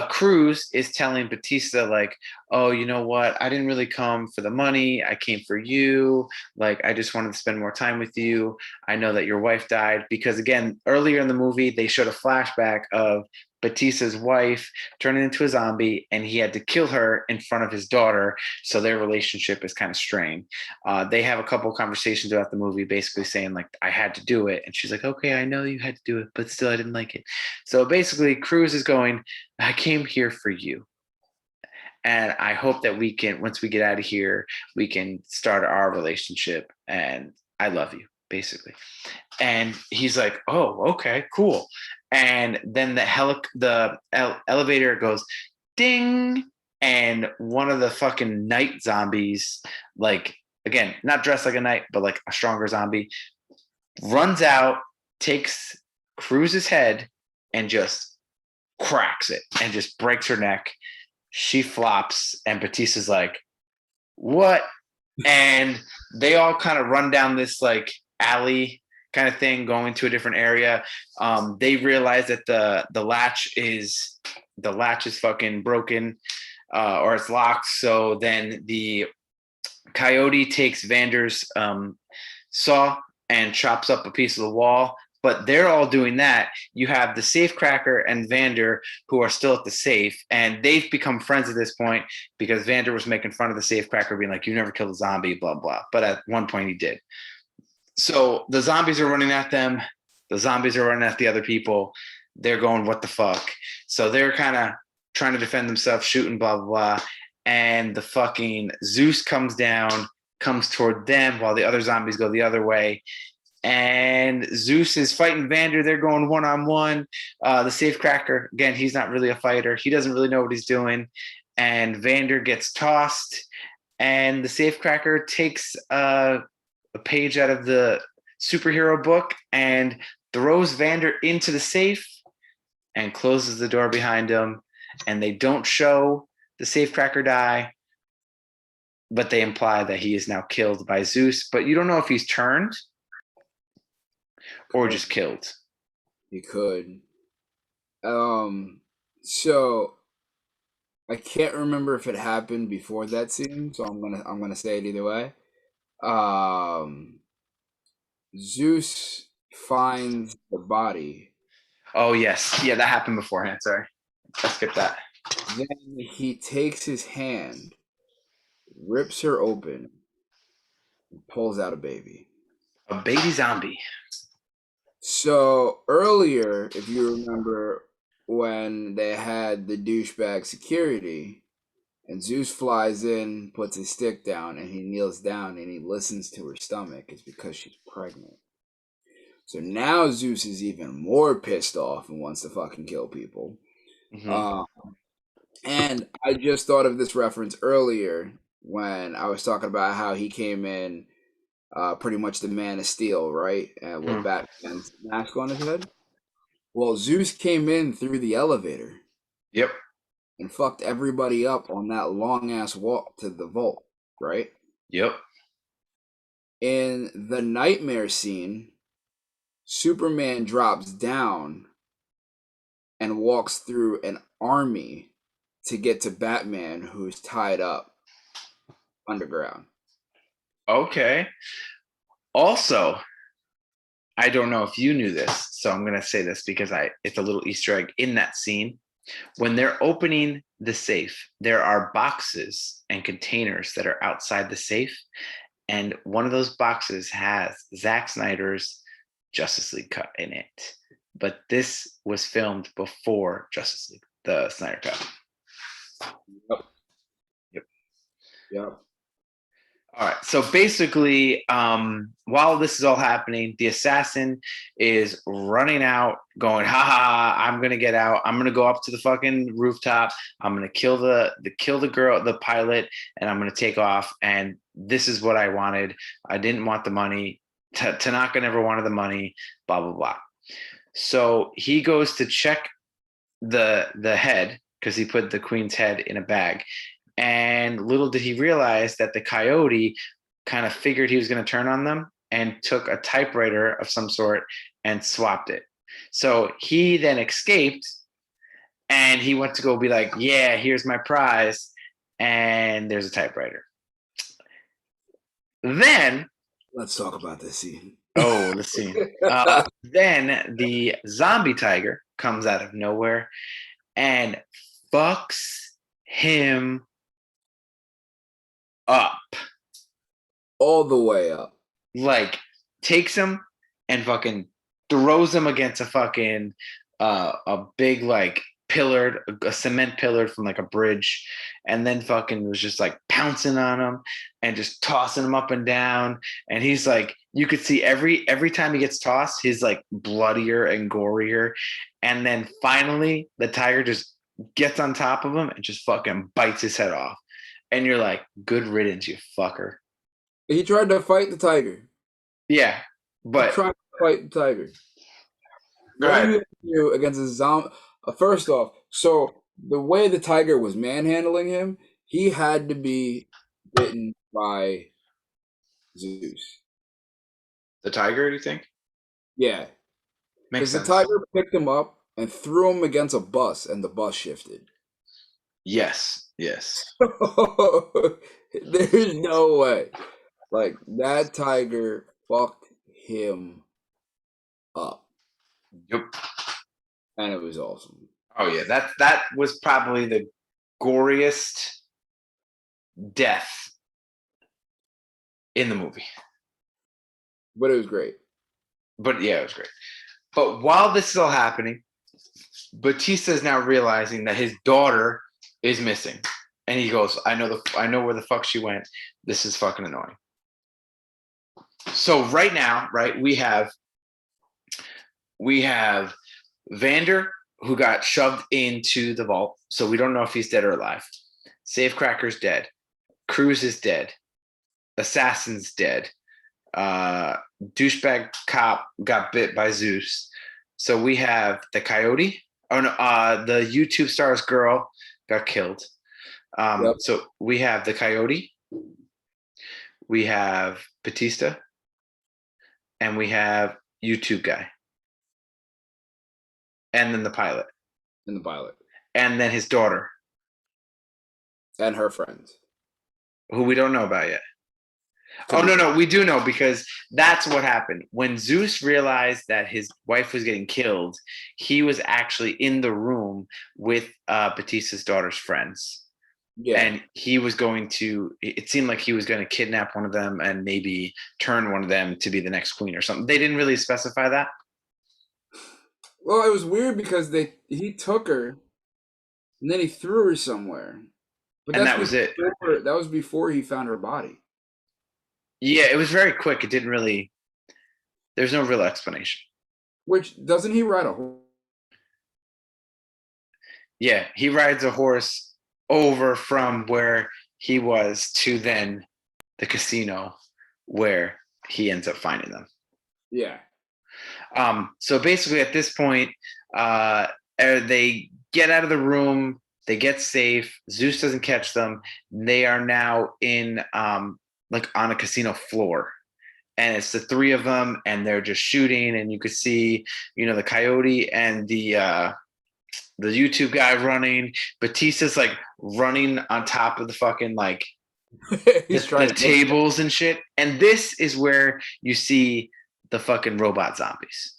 Cruz is telling Batista like, oh, you know what, I didn't really come for the money, I came for you, like I just wanted to spend more time with you. I know that your wife died, because again, earlier in the movie they showed a flashback of Batista's wife turning into a zombie, and he had to kill her in front of his daughter, so their relationship is kind of strained. They have a couple of conversations throughout the movie, basically saying like, I had to do it, and she's like, okay, I know you had to do it, but still I didn't like it. So basically Cruz is going, I came here for you, and I hope that we can, once we get out of here, we can start our relationship, and I love you, basically. And he's like, oh, okay, cool. And then the elevator goes ding, and one of the fucking night zombies, like, again, not dressed like a knight, but like a stronger zombie, runs out, takes Cruz's head, and just cracks it and just breaks her neck. She flops, and Batista's like, what? And they all kind of run down this like alley kind of thing, going to a different area. They realize that the latch is fucking broken, or it's locked. So then the coyote takes Vander's saw and chops up a piece of the wall. But they're all doing that. You have the safecracker and Vander, who are still at the safe, and they've become friends at this point because Vander was making fun of the safecracker, being like, "You never killed a zombie," blah blah. But at one point, he did. So the zombies are running at them. The zombies are running at the other people. They're going, "What the fuck?" So they're kind of trying to defend themselves, shooting, blah blah blah. And the fucking Zeus comes down, comes toward them, while the other zombies go the other way. And Zeus is fighting Vander. They're going one-on-one. The safecracker, again, he's not really a fighter. He doesn't really know what he's doing. And Vander gets tossed. And the safecracker takes a page out of the superhero book and throws Vander into the safe and closes the door behind him. And they don't show the safecracker die, but they imply that he is now killed by Zeus. But you don't know if he's turned or just killed. He could. So I can't remember if it happened before that scene, so I'm gonna say it either way. Um, Zeus finds the body. Oh yes, yeah, that happened beforehand. Sorry, I skipped that. Then he takes his hand, rips her open, and pulls out a baby. A baby zombie. So earlier, if you remember, when they had the douchebag security, and Zeus flies in, puts his stick down, and he kneels down and he listens to her stomach, it's because she's pregnant. So now Zeus is even more pissed off and wants to fucking kill people. Mm-hmm. And I just thought of this reference earlier when I was talking about how he came in pretty much the Man of Steel, right? And with Batman's mask on his head. Well, Zeus came in through the elevator Yep. and fucked everybody up on that long ass walk to the vault, right? Yep. In the nightmare scene, Superman drops down and walks through an army to get to Batman, who's tied up underground. Okay. Also, I don't know if you knew this, so I'm going to say this because it's a little Easter egg in that scene. When they're opening the safe, there are boxes and containers that are outside the safe, and one of those boxes has Zack Snyder's Justice League cut in it. But this was filmed before Justice League, the Snyder cut. Yep. Yep. Yep. All right. So basically, while this is all happening, the assassin is running out, going, "Ha ha! I'm gonna get out. I'm gonna go up to the fucking rooftop. I'm gonna kill the girl, the pilot, and I'm gonna take off. And this is what I wanted. I didn't want the money. Tanaka never wanted the money. Blah blah blah." So he goes to check the head, because he put the queen's head in a bag. And little did he realize that the coyote kind of figured he was going to turn on them and took a typewriter of some sort and swapped it. So he then escaped and he went to go be like, yeah, here's my prize. And there's a typewriter. Then, Let's talk about this scene. oh, the scene. Then the zombie tiger comes out of nowhere and fucks him up. All the way up. Like, takes him and fucking throws him against a fucking a big like pillared a cement pillar from like a bridge, and then fucking was just like pouncing on him and just tossing him up and down. And he's like, you could see every time he gets tossed, he's like bloodier and gorier. And then finally the tiger just gets on top of him and just fucking bites his head off. And you're like, good riddance, you fucker. He tried to fight the tiger. Yeah, He but tried to fight the tiger. go What do ahead. you do against a zombie? First off, so the way the tiger was manhandling him, he had to be bitten by Zeus. The tiger, do you think? Yeah, Makes because the sense. tiger picked him up and threw him against a bus, and the bus shifted. Yes, yes. There's no way. Like that tiger fucked him up, Yep. and it was awesome. Oh yeah, that was probably the goriest death in the movie. But it was great. But yeah, it was great. But while this is all happening, Batista is now realizing that his daughter is missing. And he goes, I know where the fuck she went. This is fucking annoying. So right now, right, we have Vander, who got shoved into the vault. So we don't know if he's dead or alive. Safecracker's dead. Cruz is dead. Assassin's dead. Douchebag cop got bit by Zeus. So we have the coyote. Oh no, the YouTube stars girl got killed. Yep. So we have the coyote. We have Batista. And we have YouTube guy. And then the pilot. In the pilot. And then his daughter, And her friends. who we don't know about yet. Oh, no, we do know, because that's what happened. When Zeus realized that his wife was getting killed, he was actually in the room with Batista's daughter's friends. Yeah. And he was going to, it seemed like he was going to kidnap one of them and maybe turn one of them to be the next queen or something. They didn't really specify that. Well, it was weird because he took her and then he threw her somewhere. But And that's that was it. that was before he found her body. Yeah, it was very quick. It didn't really, there's no real explanation. Which doesn't he ride a horse? Yeah, he rides a horse over from where he was to then the casino where he ends up finding them. Yeah. So basically at this point, they get out of the room, they get safe. Zeus doesn't catch them. They are now in like on a casino floor. And it's the three of them, and they're just shooting, and you could see, the coyote and the YouTube guy running. Batista's like running on top of the fucking like He's the trying to tables and shit. And this is where you see the fucking robot zombies.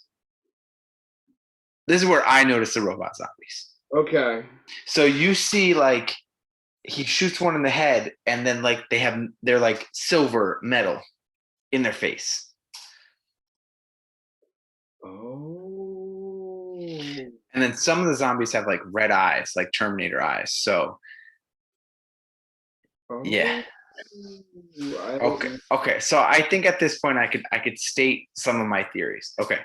This is where I noticed the robot zombies. Okay. So you see like he shoots one in the head, and then like they're like silver metal in their face. Oh. And then some of the zombies have like red eyes, like Terminator eyes. So yeah. Okay. So I think at this point I could state some of my theories. Okay.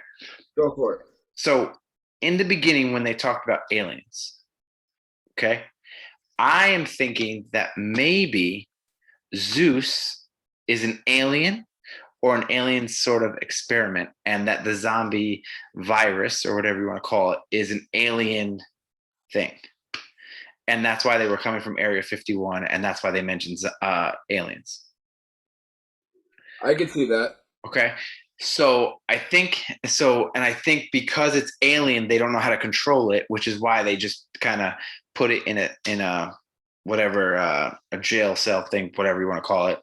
Go for it. So in the beginning, when they talked about aliens, okay, I am thinking that maybe Zeus is an alien or an alien sort of experiment, and that the zombie virus or whatever you want to call it is an alien thing. And that's why they were coming from Area 51, and that's why they mentioned aliens. I can see that. Okay. So I think so, and I think because it's alien, they don't know how to control it, which is why they just kind of put it in a whatever a jail cell thing, whatever you want to call it.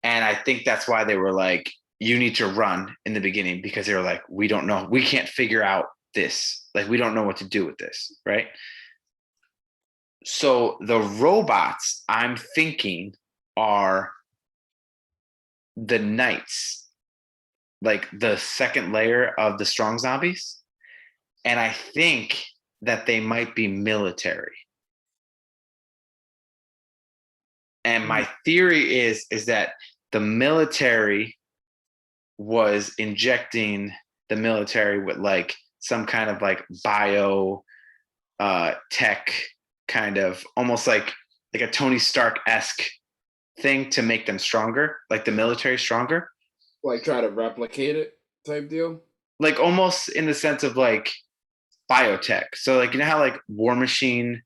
And I think that's why they were like, you need to run in the beginning because they were like, we don't know, we can't figure out this, like we don't know what to do with this, right? So the robots, I'm thinking, are the knights, like the second layer of the strong zombies. And I think that they might be military. And Mm. my theory is that the military was injecting the military with like some kind of like bio tech, kind of almost like a Tony Stark-esque thing to make them stronger, like the military stronger. Like try to replicate it type deal. Like almost in the sense of like biotech. So like you know how like War Machine,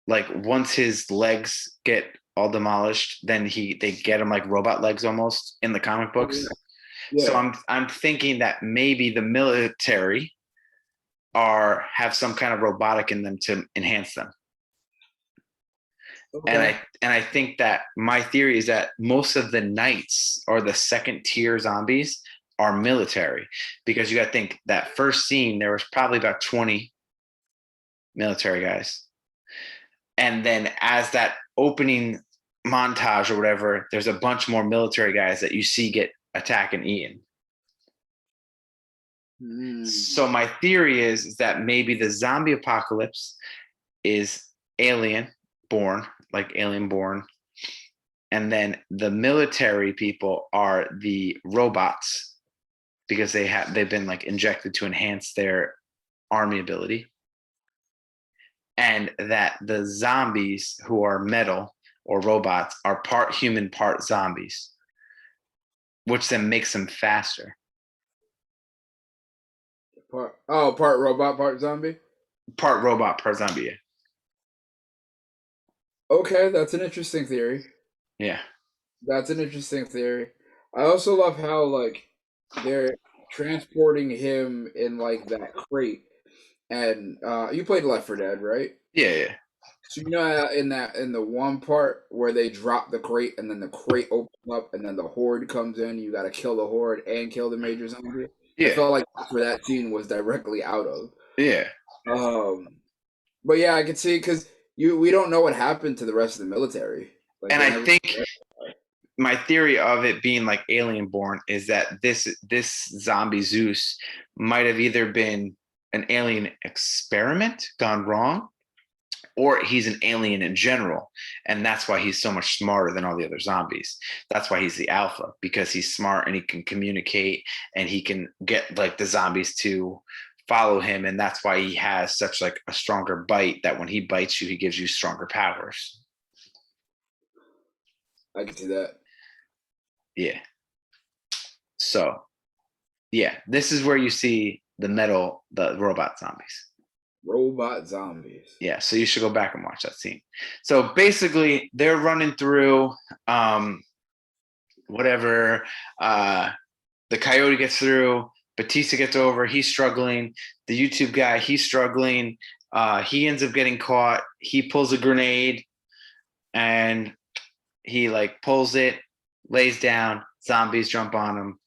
like once his legs get all demolished, then they get him like robot legs almost in the comic books. So Yeah. I'm thinking that maybe the military have some kind of robotic in them to enhance them. And Okay. I think that my theory is that most of the knights or the second tier zombies are military, because you got to think that first scene there was probably about 20 military guys, and then as that opening montage or whatever, there's a bunch more military guys that you see get attacked and eaten. Mm. So my theory is that maybe the zombie apocalypse is alien born, like alien born, and then the military people are the robots because they've been like injected to enhance their army ability, and that the zombies who are metal or robots are part human, part zombies, which then makes them faster. Part robot, part zombie. Part robot, part zombie. Okay, that's an interesting theory. Yeah. That's an interesting theory. I also love how like they're transporting him in like that crate. And you played Left 4 Dead, right? Yeah. Yeah. So you know in the one part where they drop the crate and then the crate opens up and then the horde comes in, you got to kill the horde and kill the major zombie. I Yeah. felt like that's where that scene was directly out of. Yeah. Um, but yeah, I could see because we don't know what happened to the rest of the military. Like And they I never. think my theory of it being like alien born is that this zombie Zeus might have either been an alien experiment gone wrong, or he's an alien in general, and that's why he's so much smarter than all the other zombies. That's why he's the alpha, because he's smart and he can communicate and he can get like the zombies to follow him, and that's why he has such like a stronger bite, that when he bites you he gives you stronger powers. I can see that. Yeah. So yeah, this is where you see the robot zombies. Robot zombies. Yeah, so you should go back and watch that scene. So basically, they're running through um, whatever. The coyote gets through. Batista gets over. He's struggling. The YouTube guy, he's struggling. He ends up getting caught. He pulls a grenade, and he like pulls it, lays down. Zombies jump on him,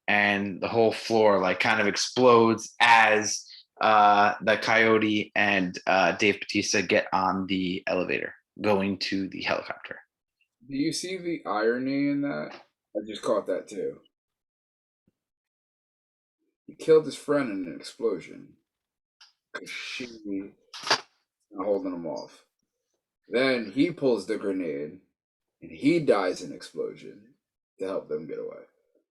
and the whole floor like kind of explodes as the coyote and Dave Batista get on the elevator going to the helicopter. Do you see the irony in that? I just caught that too. He killed his friend in an explosion because she holding him off. Then he pulls the grenade and he dies in explosion to help them get away.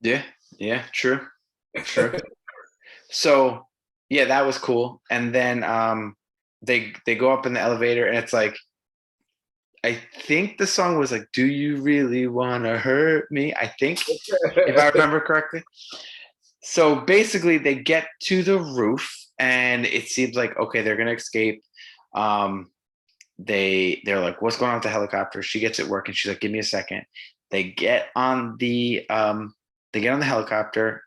Yeah, yeah, true, true. So yeah, that was cool. And then they go up in the elevator, and it's like, I think the song was like, "Do you really want to hurt me?" I think, if I remember correctly. So basically, they get to the roof, and it seems like okay, they're gonna escape. Um, they're like, "What's going on with the helicopter?" She gets it working. She's like, "Give me a second." They get on the helicopter.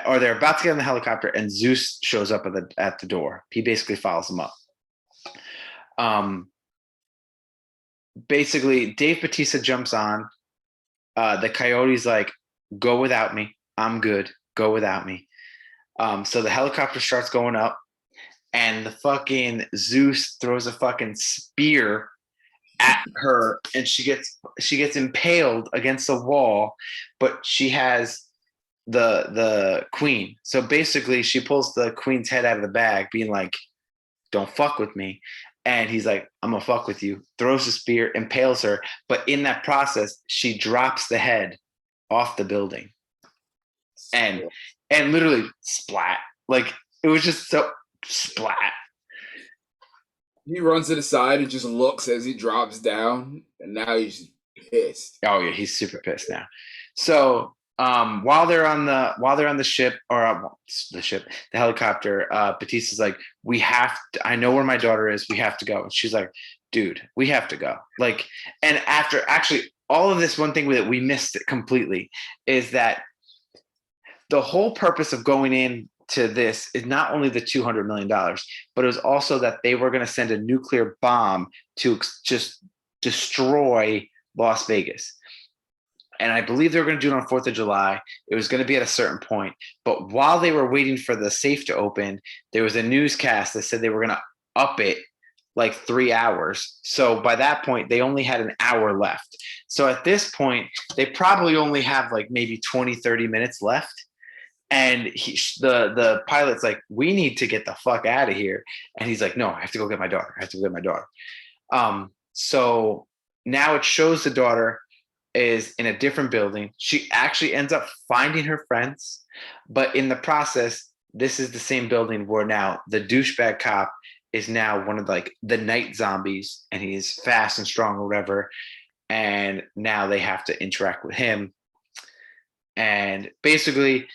or they're about to get in the helicopter, and Zeus shows up at the door. He basically follows them up. Basically, Dave Bautista jumps on. The Coyote's like, "Go without me. I'm good. Go without me." So the helicopter starts going up, and the fucking Zeus throws a fucking spear at her, and she gets impaled against the wall, but she has the queen. So basically, she pulls the queen's head out of the bag, being like, "Don't fuck with me." And he's like, "I'm gonna fuck with you." Throws the spear, impales her, but in that process, she drops the head off the building, and literally splat. Like it was just so splat. He runs to the side and just looks as he drops down, and now he's pissed. Oh yeah, he's super pissed now. So while they're on the ship, or the helicopter, Batista's like, "We have to, I know where my daughter is. We have to go." And she's like, "Dude, we have to go." Like, and after actually all of this, one thing that we missed it completely is that the whole purpose of going in to this is not only the $200 million, but it was also that they were going to send a nuclear bomb to just destroy Las Vegas. And I believe they were going to do it on 4th of July. It was going to be at a certain point. But while they were waiting for the safe to open, there was a newscast that said they were going to up it like 3 hours. So by that point, they only had an hour left. So at this point, they probably only have like maybe 20, 30 minutes left. And the pilot's like, "We need to get the fuck out of here." And he's like, "No, I have to go get my daughter. I have to go get my daughter." So now it shows the daughter is in a different building. She actually ends up finding her friends, but in the process, this is the same building where now the douchebag cop is now one of like the night zombies, and he's fast and strong or whatever. And now they have to interact with him. And basically,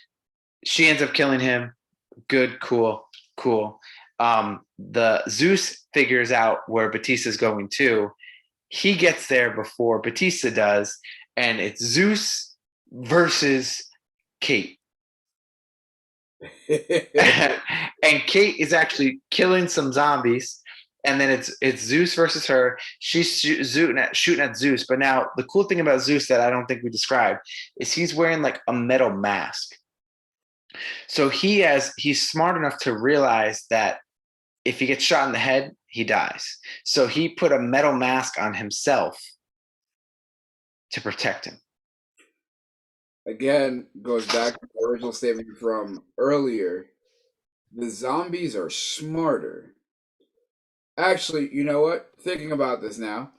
she ends up killing him. Good, cool. The Zeus figures out where Batista's going to. He gets there before Batista does, and it's Zeus versus Kate. And Kate is actually killing some zombies, and then it's Zeus versus her. She's shooting at Zeus, but now the cool thing about Zeus that I don't think we described is he's wearing like a metal mask. So he's smart enough to realize that if he gets shot in the head, he dies. So he put a metal mask on himself to protect him. Again, goes back to the original statement from earlier. The zombies are smarter. Actually, you know what? Thinking about this now,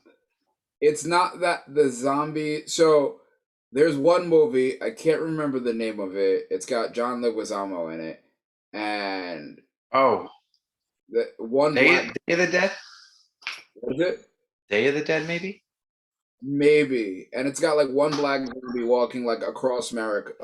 it's not that the zombie. So there's one movie, I can't remember the name of it. It's got John Leguizamo in it, and Oh, the one Day black. of the Dead? What is it? Day of the Dead, maybe? Maybe, and it's got like one black zombie walking like across America,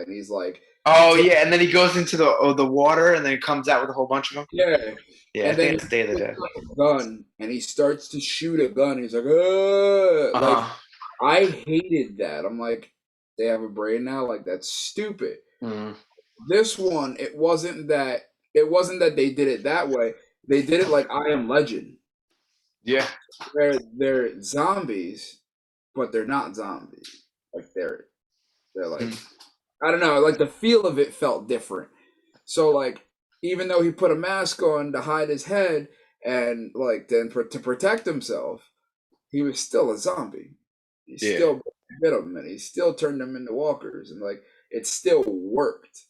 and he's like, Oh yeah, and then he goes into the water, and then he comes out with a whole bunch of them. yeah, Yeah, I and then think he it's Day of the picks Dead. up a gun, and he starts to shoot a gun. He's like, like Uh-huh. I hated that. I'm like, they have a brain now. Like that's stupid. Mm. This one, it wasn't that. It wasn't that they did it that way. They did it like I Am Legend, Yeah. where they're zombies, but they're not zombies. Like they're like Mm. I don't know. Like the feel of it felt different. So like even though he put a mask on to hide his head and like to protect himself, he was still a zombie. He Yeah. still bit him and he still turned them into walkers and like it still worked.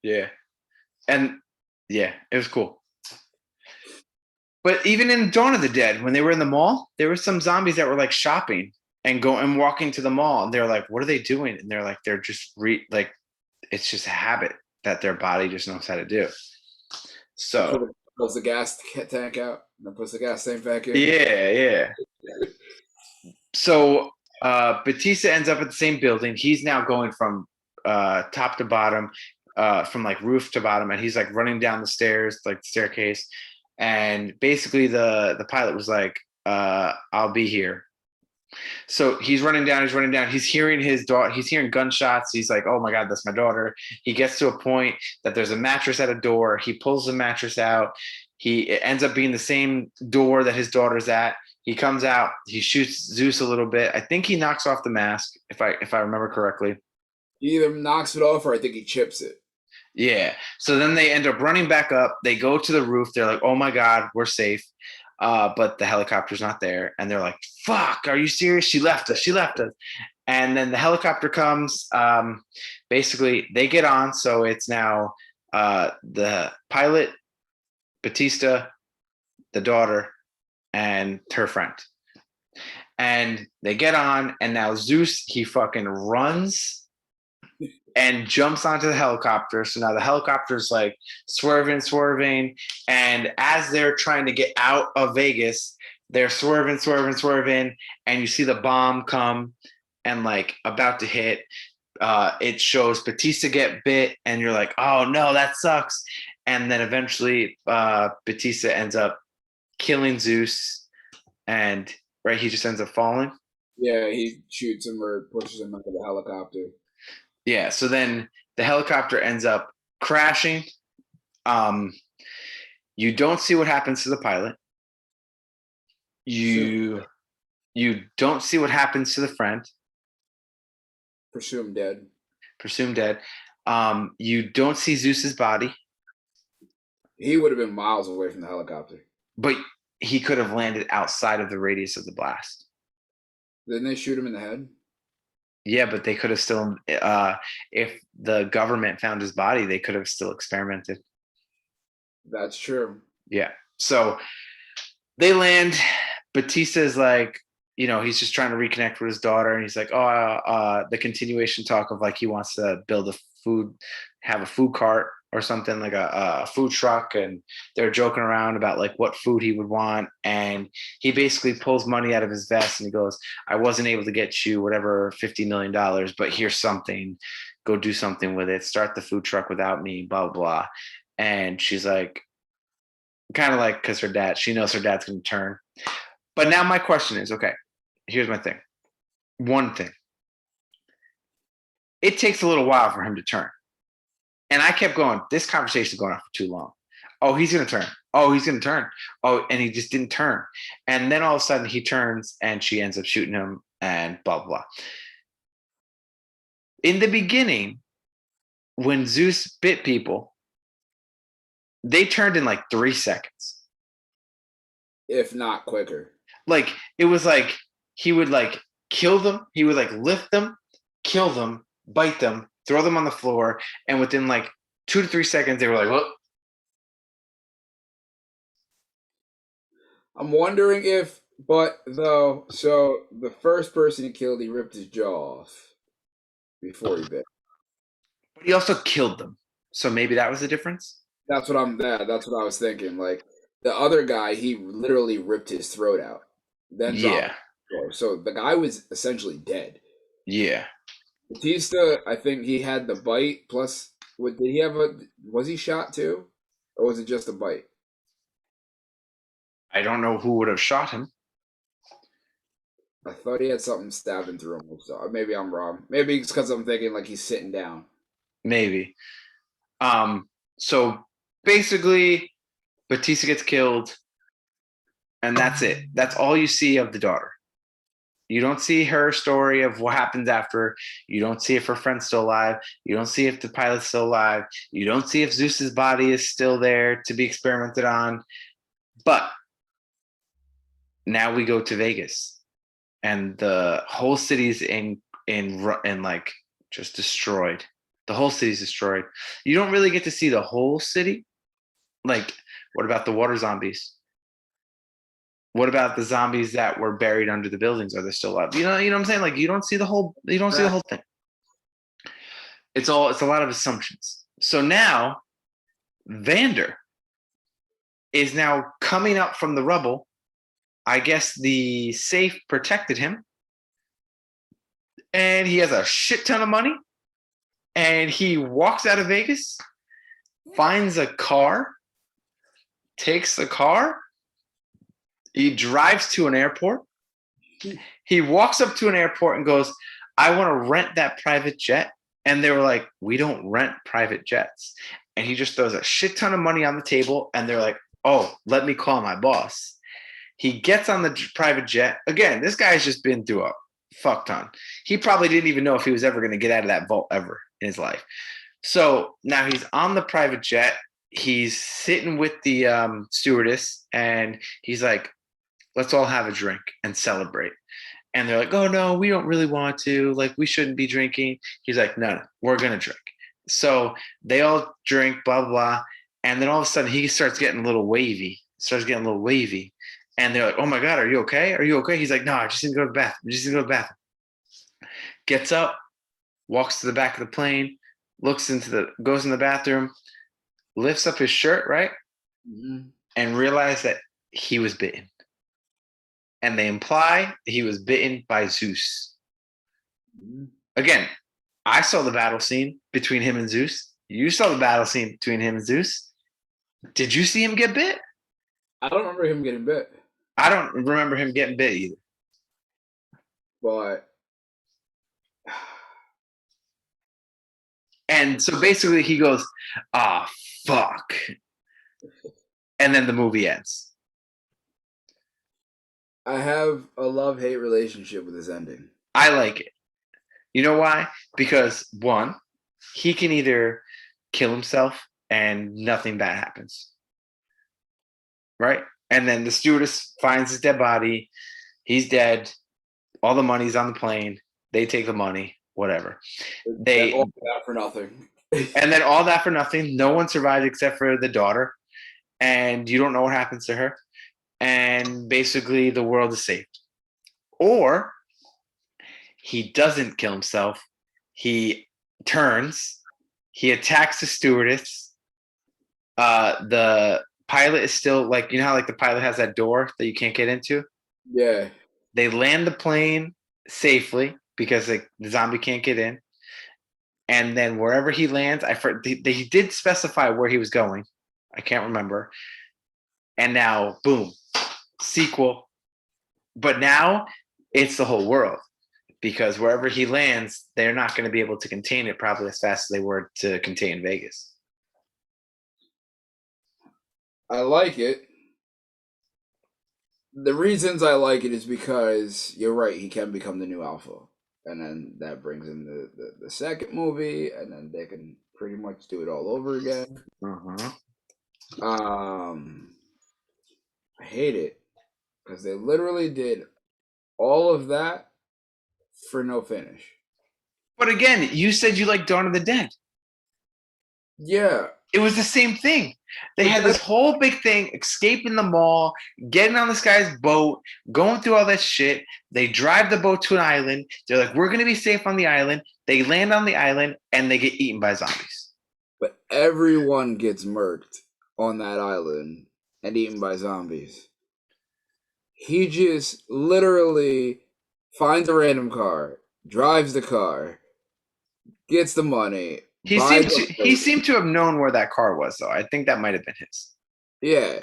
Yeah. And yeah, it was cool. But even in Dawn of the Dead, when they were in the mall, there were some zombies that were like shopping and walking to the mall, and they're like, "What are they doing?" And they're like, "They're just like, it's just a habit that their body just knows how to do." So Pulls the gas tank out and then puts the gas tank back in. yeah. So Batista ends up at the same building. He's now going from top to bottom, from like roof to bottom, and he's like running down the stairs, like the staircase. And basically, the pilot was like, "I'll be here." So he's running down. He's running down. He's hearing his daughter. He's hearing gunshots. He's like, "Oh my god, that's my daughter." He gets to a point that there's a mattress at a door. He pulls the mattress out. It ends up being the same door that his daughter's at. He comes out. He shoots Zeus a little bit. I think he knocks off the mask, if I remember correctly. He either knocks it off or I think he chips it. Yeah. So then they end up running back up. They go to the roof. They're like, "Oh my god, we're safe." But the helicopter's not there, and they're like, "Fuck, are you serious? She left us. She left us." And then the helicopter comes. Basically, they get on. So it's now the pilot, Batista, the daughter, and her friend. And they get on, and now Zeus, he fucking runs and jumps onto the helicopter. So now the helicopter's like swerving. And as they're trying to get out of Vegas, they're swerving. And you see the bomb come and like about to hit. It shows Batista get bit, and you're like, "Oh no, that sucks." And then eventually Batista ends up killing Zeus, and right, he just ends up falling. Yeah, he shoots him or pushes him out of the helicopter. Yeah, so then the helicopter ends up crashing. Um, you don't see what happens to the pilot. You don't see what happens to the friend, Presumed dead. presumed dead. You don't see Zeus's body, He would have been miles away from the helicopter. but he could have landed outside of the radius of the blast. Didn't they shoot him in the head? Yeah, but they could have still, if the government found his body, they could have still experimented. That's true. Yeah. So they land. Batista is like, he's just trying to reconnect with his daughter, and he's like, the continuation talk of like he wants to have a food cart or something, like a food truck, and they're joking around about like what food he would want, and he basically pulls money out of his vest and he goes, "I wasn't able to get you whatever $50 million, but here's something. Go do something with it. Start the food truck without me, blah, blah, blah." And she's like, kind of like, because she knows her dad's going to turn. But now my question is, okay, here's my thing. One thing. It takes a little while for him to turn. And I kept going, this conversation is going on for too long. Oh, he's going to turn. Oh, he's going to turn. Oh, and he just didn't turn. And then all of a sudden he turns and she ends up shooting him and blah, blah, blah. In the beginning, when Zeus bit people, they turned in like 3 seconds. If not quicker. Like, it was like he would like kill them. He would like lift them, kill them, bite them, throw them on the floor. And within like 2 to 3 seconds, they were like, "Well." I'm wondering so the first person he killed, he ripped his jaw off before he bit. But he also killed them. So maybe that was the difference. That's what I was thinking. Like the other guy, he literally ripped his throat out, then dropped Yeah. him. So the guy was essentially dead. Yeah. Batista, I think he had the bite. Plus, was he shot too, or was it just a bite? I don't know who would have shot him. I thought he had something stabbing through him. So maybe I'm wrong. Maybe it's because I'm thinking like he's sitting down. Maybe. So basically, Batista gets killed, and that's it. That's all you see of the daughter. You don't see her story of what happens after. You don't see if her friend's still alive. You don't see if the pilot's still alive. You don't see if Zeus's body is still there to be experimented on. But now we go to Vegas, and the whole city's in like just destroyed. The whole city's destroyed. You don't really get to see the whole city. Like, what about the water zombies? What about the zombies that were buried under the buildings? Are they still alive? You know what I'm saying? Like, you don't see the whole thing. It's a lot of assumptions. So now Vander is now coming up from the rubble. I guess the safe protected him. And he has a shit ton of money. And he walks out of Vegas, finds a car, takes the car. He drives to an airport. He walks up to an airport and goes, I want to rent that private jet. And they were like, we don't rent private jets. And he just throws a shit ton of money on the table. And they're like, oh, let me call my boss. He gets on the private jet. Again, this guy's just been through a fuck ton. He probably didn't even know if he was ever going to get out of that vault ever in his life. So now he's on the private jet. He's sitting with the stewardess, and he's like, let's all have a drink and celebrate. And they're like, oh, no, we don't really want to. Like, we shouldn't be drinking. He's like, no, we're going to drink. So they all drink, blah, blah, blah. And then all of a sudden he starts getting a little wavy, And they're like, oh, my God, are you okay? Are you okay? He's like, no, I just need to go to the bathroom. Gets up, walks to the back of the plane, goes in the bathroom, lifts up his shirt, right? Mm-hmm. And realized that he was bitten. And they imply he was bitten by Zeus. Mm-hmm. Again, I saw the battle scene between him and Zeus. You saw the battle scene between him and Zeus. Did you see him get bit? I don't remember him getting bit. I don't remember him getting bit either. But and so basically he goes, ah, fuck. And then the movie ends. I have a love-hate relationship with this ending. I like it. You know why? Because one, he can either kill himself and nothing bad happens. Right? And then the stewardess finds his dead body. He's dead. All the money's on the plane. They take the money, whatever. They all that for nothing. And then all that for nothing. No one survived except for the daughter. And you don't know what happens to her. And basically the world is saved. Or he doesn't kill himself. He turns. He attacks the stewardess. The pilot is still like, you know how like the pilot has that door that you can't get into? Yeah. They land the plane safely because like, the zombie can't get in. And then wherever he lands, he did specify where he was going. I can't remember. And now, boom, sequel. But now it's the whole world because wherever he lands, they're not going to be able to contain it probably as fast as they were to contain Vegas. I like it. The reasons I like it is because you're right, he can become the new Alpha. And then that brings in the second movie, and then they can pretty much do it all over again. Uh-huh. I hate it because they literally did all of that for no finish. But again, you said you like Dawn of the Dead. Yeah. It was the same thing. They had this whole big thing, escaping the mall, getting on this guy's boat, going through all that shit. They drive the boat to an island. They're like, we're going to be safe on the island. They land on the island, and they get eaten by zombies. But everyone gets murked on that island and eaten by zombies. He just literally finds a random car, drives the car, gets the money. He seemed to have known where that car was, though. I think that might have been his. Yeah.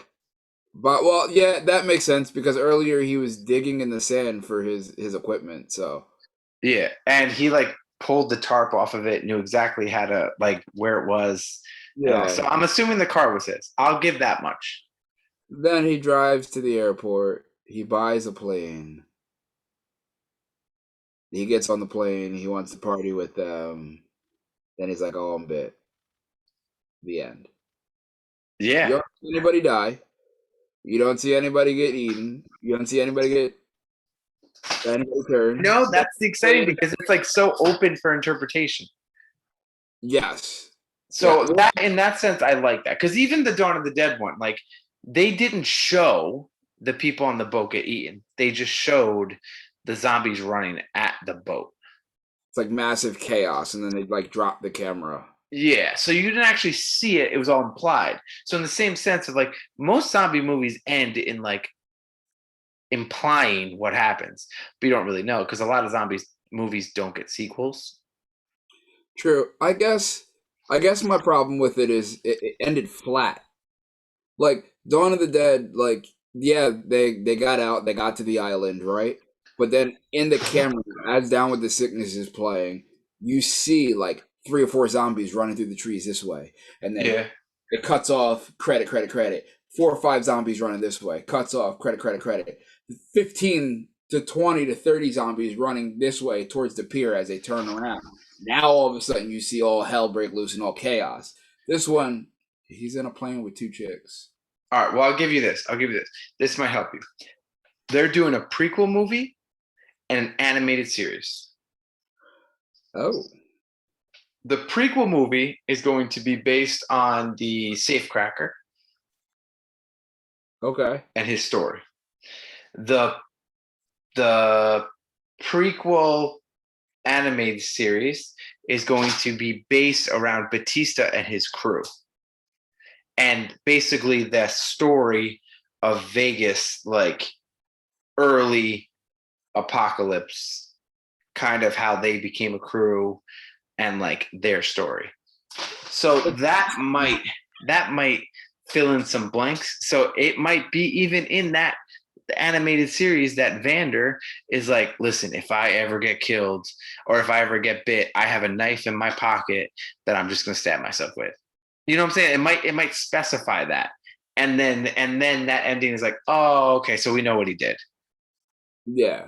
But well, yeah, that makes sense because earlier he was digging in the sand for his equipment, so yeah, and he like pulled the tarp off of it, knew exactly how to like where it was. Yeah. So I'm assuming the car was his. I'll give that much. Then he drives to the airport, he buys a plane. He gets on the plane, he wants to party with them. Then he's like, oh, I'm bit. The end. Yeah. You don't see anybody die. You don't see anybody get eaten. You don't see anybody turn. No, that's the exciting because it's like so open for interpretation. Yes. So that in that sense, I like that. Because even the Dawn of the Dead one, like they didn't show the people on the boat get eaten. They just showed the zombies running at the boat. It's like massive chaos, and then they like drop the camera. Yeah, so you didn't actually see it; it was all implied. So in the same sense of like most zombie movies end in like implying what happens, but you don't really know because a lot of zombies movies don't get sequels. True. I guess my problem with it is it ended flat. Like Dawn of the Dead, like yeah, they got out, they got to the island, right? But then in the camera, as Down with the Sickness is playing, you see like 3 or 4 zombies running through the trees this way, and then Yeah. it cuts off. Credit, credit, credit. 4 or 5 zombies running this way. Cuts off. Credit, credit, credit. 15 to 20 to 30 zombies running this way towards the pier as they turn around. Now all of a sudden you see all hell break loose and all chaos. This one, he's in a plane with 2 chicks. All right. Well, I'll give you this. I'll give you this. This might help you. They're doing a prequel movie and an animated series. Oh, The prequel movie is going to be based on the Safecracker okay. and his story. The the prequel animated series is going to be based around Batista and his crew. And basically the story of Vegas, like early apocalypse, kind of how they became a crew and like their story. So that might fill in some blanks. So it might be even in that the animated series that Vander is like, listen, if I ever get killed or if I ever get bit, I have a knife in my pocket that I'm just gonna stab myself with. You know what I'm saying? It might specify that. And then that ending is like, oh, okay, so we know what he did. Yeah.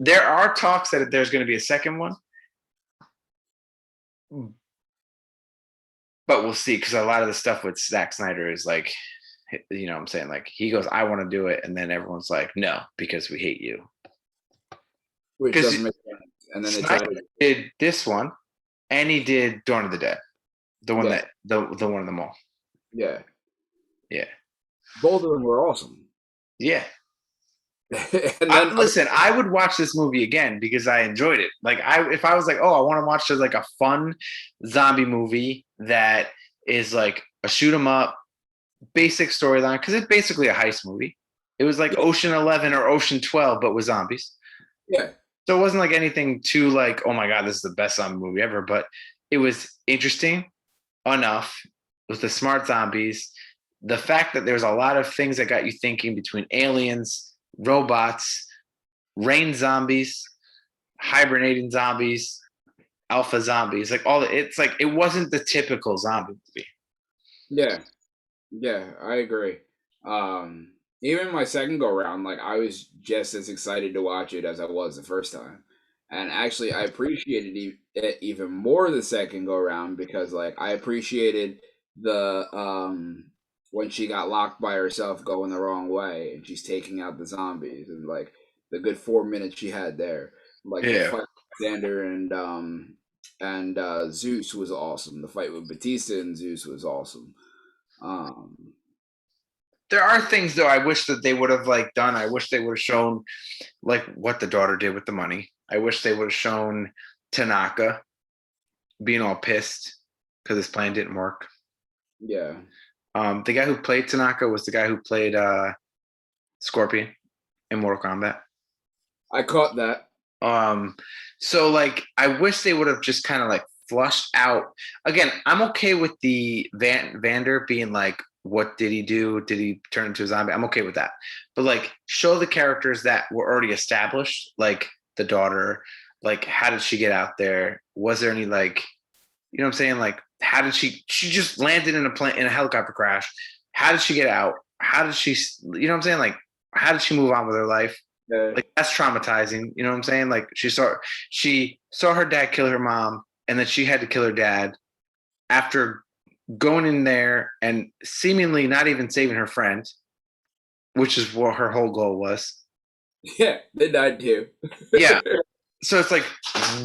There are talks that there's gonna be a second one, but we'll see because a lot of the stuff with Zack Snyder is like, you know what I'm saying? Like he goes, I want to do it, and then everyone's like, no, because we hate you. Which Because doesn't make sense. And then they try Snyder to, did this one, and he did Dawn of the Dead, the one yeah, that the one in the mall. yeah. Yeah, Both of them were awesome. yeah. And then, Listen, I would watch this movie again because I enjoyed it. Like if I was like, oh, I want to watch like a fun zombie movie that is like a shoot 'em up, basic storyline, because it's basically a heist movie. It was like yeah, Ocean 11 or Ocean 12, but with zombies. yeah, So it wasn't like anything too like, oh my god, this is the best zombie movie ever. But it was interesting enough with the smart zombies. The fact that there's a lot of things that got you thinking between aliens, robots, rain zombies, hibernating zombies, alpha zombies, like all it's like it wasn't the typical zombie movie. yeah, yeah, I agree. Um, Even my second go round, like I was just as excited to watch it as I was the first time. And actually, I appreciated it even more the second go round because, like, I appreciated the when she got locked by herself going the wrong way and she's taking out the zombies and like the good 4 minutes she had there. Like the Yeah. fight with Xander and Zeus was awesome. The fight with Batista and Zeus was awesome. Um, There are things though I wish that they would have like done. I wish they would have shown like what the daughter did with the money. I wish they would have shown Tanaka being all pissed because his plan didn't work. yeah, The guy who played Tanaka was the guy who played Scorpion in Mortal Kombat. I caught that. Um, so like I wish they would have just kind of like flushed out. Again, I'm okay with the Vander being like, what did he do? Did he turn into a zombie? I'm okay with that. But like show the characters that were already established, like the daughter, like how did she get out there? Was there any like, you know what I'm saying? Like how did she just landed in a plane in a helicopter crash? How did she get out? How did she, you know what I'm saying? Like how did she move on with her life? Yeah, Like that's traumatizing. You know what I'm saying? Like she saw her dad kill her mom, and then she had to kill her dad after going in there and seemingly not even saving her friend, which is what her whole goal was. yeah, they died too. Yeah. So it's like,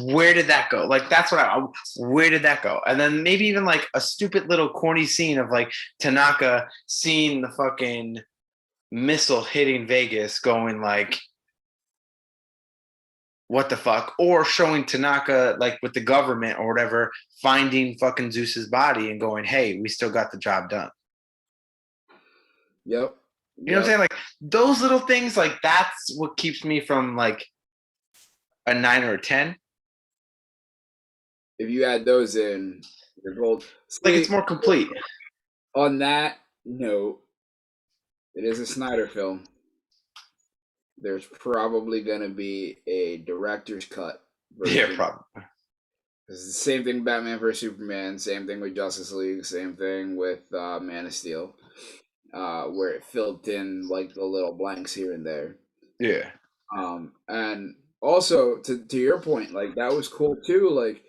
where did that go? Like that's what where did that go? And then maybe even like a stupid little corny scene of like Tanaka seeing the fucking missile hitting Vegas going like, what the fuck, or showing Tanaka like with the government or whatever, finding fucking Zeus's body and going, hey, we still got the job done. Yep, You know what I'm yep. saying? Like those little things, like that's what keeps me from like a 9 or a 10. If you add those in, you're gold. Like it's See, more complete. on that note, it is a Snyder film. there's probably gonna be a director's cut Yeah, version. probably. It's the same thing, Batman vs Superman. Same thing with Justice League. Same thing with Man of Steel, where it filled in like the little blanks here and there. Yeah. And also to your point, like that was cool too. Like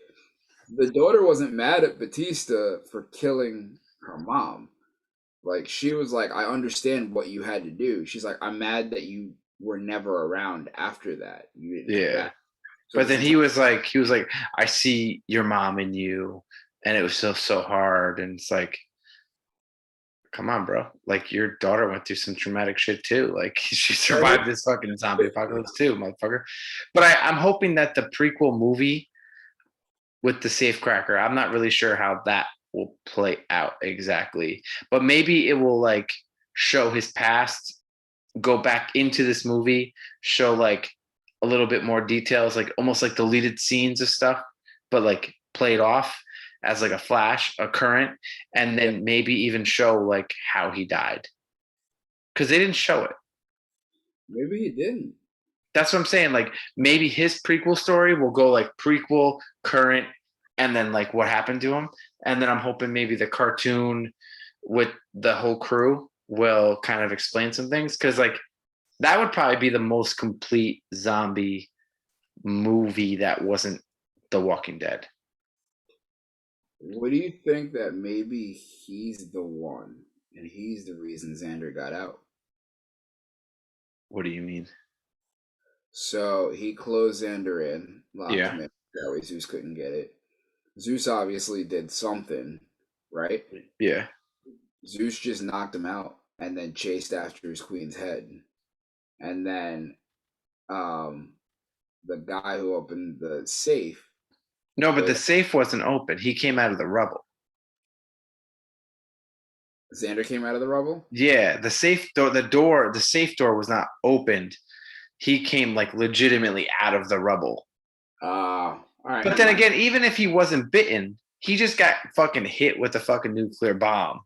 the daughter wasn't mad at Batista for killing her mom. Like she was like, I understand what you had to do. She's like, I'm mad that you were never around after that. You didn't come Yeah. back. So But this then entire he was like, I see your mom in you, and it was so hard, and it's like, come on, bro. Like your daughter went through some traumatic shit too. Like she survived this fucking zombie apocalypse too, motherfucker. But I'm hoping that the prequel movie with the safecracker, I'm not really sure how that will play out exactly. But maybe it will like show his past, go back into this movie, show like a little bit more details, like almost like deleted scenes of stuff, but like played off as like a flash, a current, and yeah, then maybe even show like how he died. Because they didn't show it. maybe he didn't. That's what I'm saying. Like maybe his prequel story will go like prequel, current, and then like what happened to him. And then I'm hoping maybe the cartoon with the whole crew will kind of explain some things. Cause like that would probably be the most complete zombie movie that wasn't The Walking Dead. What do you think that maybe he's the one and he's the reason Xander got out? What do you mean? So he closed Xander in, locked Yeah. him in. That way Zeus couldn't get it. Zeus obviously did something, right? Yeah. Zeus just knocked him out and then chased after his queen's head. And then um the guy who opened the safe No, but the was safe wasn't open. He came out of the rubble. Xander came out of the rubble. Yeah, the safe door was not opened. He came like legitimately out of the rubble. All right, But never then mind. again, even if he wasn't bitten, he just got fucking hit with a fucking nuclear bomb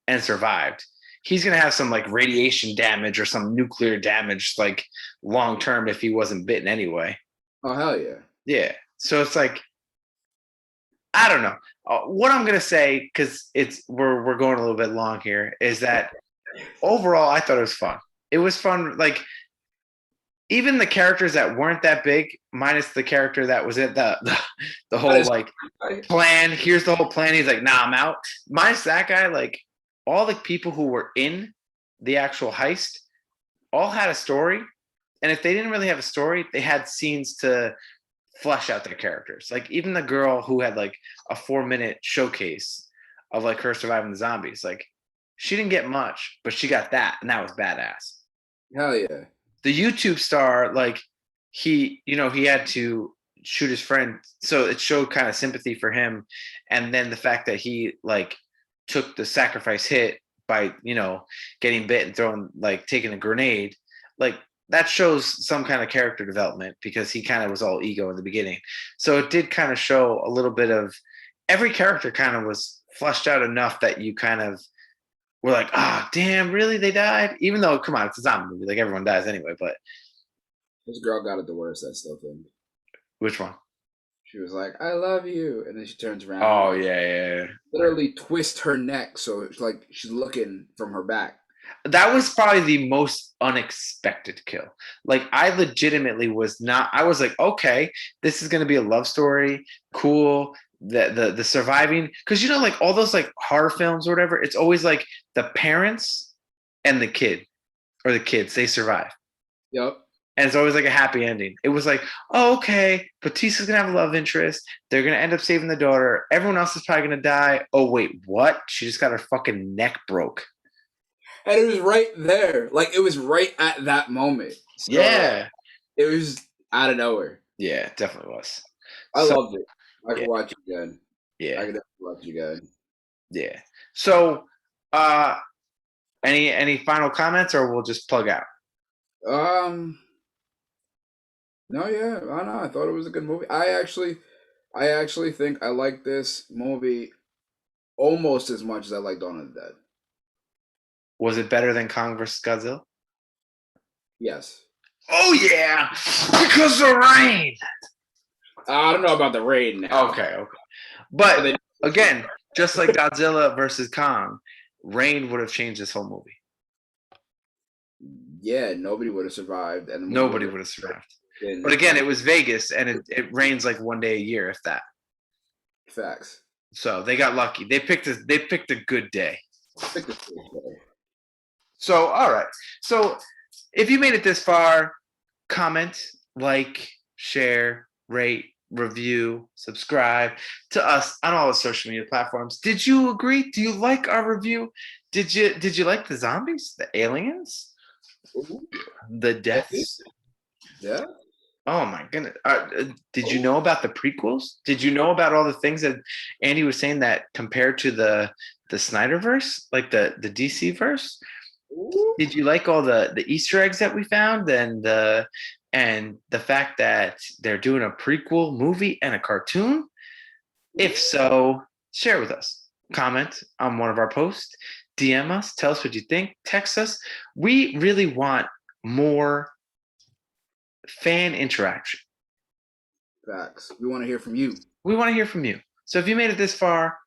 and survived. He's gonna have some like radiation damage or some nuclear damage like long term if he wasn't bitten anyway. Oh hell yeah. Yeah. So it's like I don't know. What I'm gonna say because we're going a little bit long here is that overall I thought it was fun. It was fun. Like even the characters that weren't that big, minus the character that was in the That whole is like right. plan. Here's the whole plan. He's like, nah, I'm out. Minus that guy, like all the people who were in the actual heist all had a story. And if they didn't really have a story, they had scenes to flesh out their characters. Like even the girl who had like a 4 minute showcase of like her surviving the zombies, like she didn't get much, but she got that, and that was badass. Hell yeah. The YouTube star, like he had to shoot his friend, so it showed kind of sympathy for him, and then the fact that he like took the sacrifice hit by getting bit and throwing like taking a grenade, like that shows some kind of character development because he kind of was all ego in the beginning. So it did kind of show a little bit of every character kind of was fleshed out enough that you kind of we're like, ah, oh, damn, really? They died? Even though, come on, it's a zombie movie. Like, everyone dies anyway, but This girl got it the worst, I still think. which one? She was like, I love you. And then she turns around Oh, and yeah, yeah, yeah. literally twists her neck so it's like she's looking from her back. That was probably the most unexpected kill. Like, I legitimately was not, I was like, okay, this is going to be a love story. Cool. The surviving, because, like all those like horror films or whatever, it's always like the parents and the kid or the kids, they survive. Yep. And it's always like a happy ending. It was like, oh, okay, Batista's gonna have a love interest. They're gonna end up saving the daughter. Everyone else is probably gonna die. Oh wait, what? She just got her fucking neck broke. And it was right there. Like it was right at that moment. So Yeah, it was out of nowhere. yeah, it definitely was. I So loved it. I yeah, could watch it again. I yeah, could definitely watch it again. yeah. So, uh, any final comments, or we'll just plug out? Um no, yeah, I know. I thought it was a good movie. I actually think I like this movie almost as much as I like Dawn of the Dead. Was it better than Kong vs. Godzilla? Yes. Oh yeah, because of rain. I don't know about the raid now. Okay. But But they, again, just like Godzilla versus Kong, rain would have changed this whole movie. yeah, nobody would have survived, and the movie would Nobody have would have survived. been But again, it was Vegas, and it rains like one day a year, if that. facts. So they got lucky. They picked a good day. Pick the first day. So all right. So if you made it this far, comment, like, share, rate, review, subscribe to us on all the social media platforms. Did you agree? Do you like our review? Did you like the zombies, the aliens, Ooh, the deaths? yeah. Oh my goodness! Did you know about the prequels? Did you know about all the things that Andy was saying that compared to the Snyderverse, like the DC verse? Ooh. Did you like all the Easter eggs that we found and the fact that they're doing a prequel movie and a cartoon? If so, share with us. Comment on one of our posts, DM us, tell us what you think, text us. We really want more fan interaction. Facts. We want to hear from you. We want to hear from you. So if you made it this far,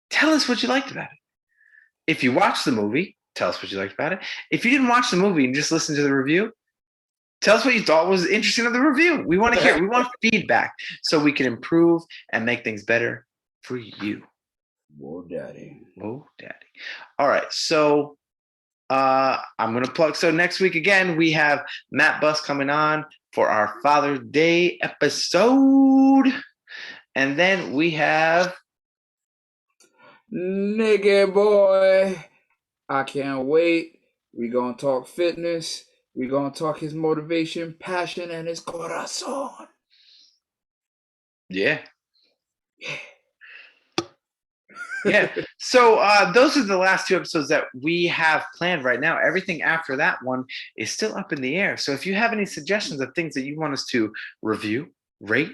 tell us what you liked about it. If you watched the movie, tell us what you liked about it. If you didn't watch the movie and just listened to the review, tell us what you thought was interesting of the review. We want to hear. We want feedback so we can improve and make things better for you. Whoa, daddy. Whoa, daddy. All right. So I'm gonna plug. So next week again, we have Matt Buss coming on for our Father's Day episode. And then we have Nigga boy. I can't wait. We gonna talk fitness. We gonna talk his motivation, passion, and his corazon. yeah. Yeah. So those are the last two episodes that we have planned right now. Everything after that one is still up in the air. So if you have any suggestions of things that you want us to review, rate,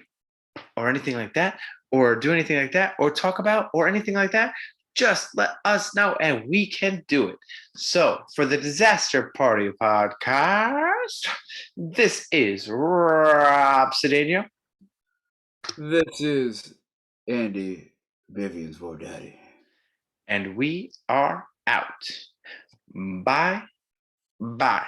or anything like that, or do anything like that, or talk about, or anything like that, just let us know and we can do it. So for the Disaster Party podcast, this is Rob Cedeno. This is Andy Vivian's Whoa Daddy. And we are out. Bye. Bye.